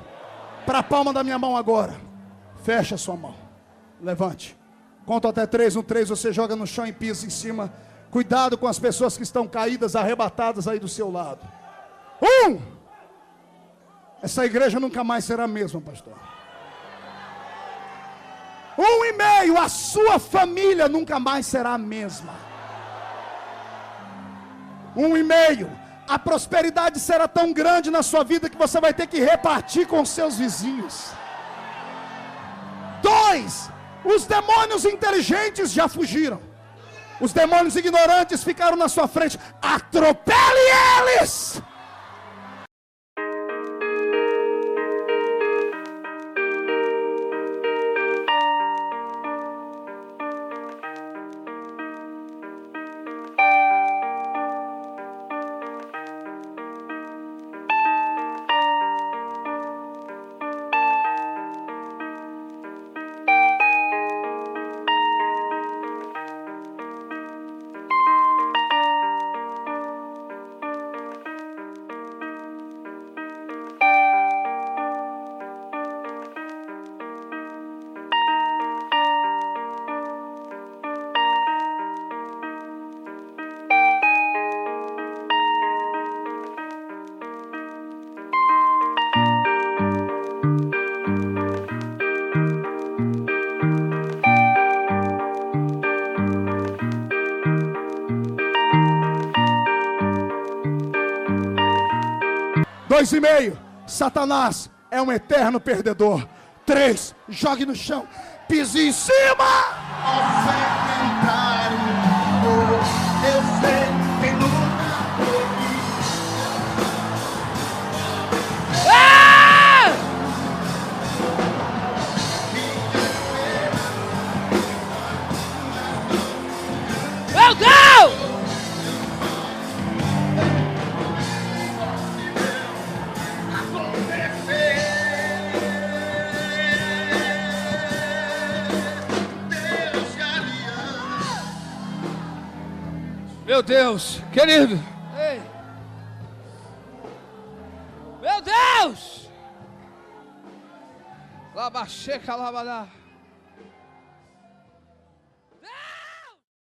[SPEAKER 2] para a palma da minha mão agora. Feche a sua mão. Levante. Conto até 3. No 3 você joga no chão e pisa em cima. Cuidado com as pessoas que estão caídas, arrebatadas aí do seu lado. 1. Essa igreja nunca mais será a mesma, pastor. 1,5. A sua família nunca mais será a mesma. 1,5. A prosperidade será tão grande na sua vida que você vai ter que repartir com seus vizinhos. 2. Os demônios inteligentes já fugiram. Os demônios ignorantes ficaram na sua frente. Atropele eles! 2,5. Satanás é um eterno perdedor. 3. Jogue no chão. Pise em cima.
[SPEAKER 3] Eu sei quem luta.
[SPEAKER 4] Meu Deus! Meu Deus, querido. Ei. Meu Deus! Labaxeca, labadá.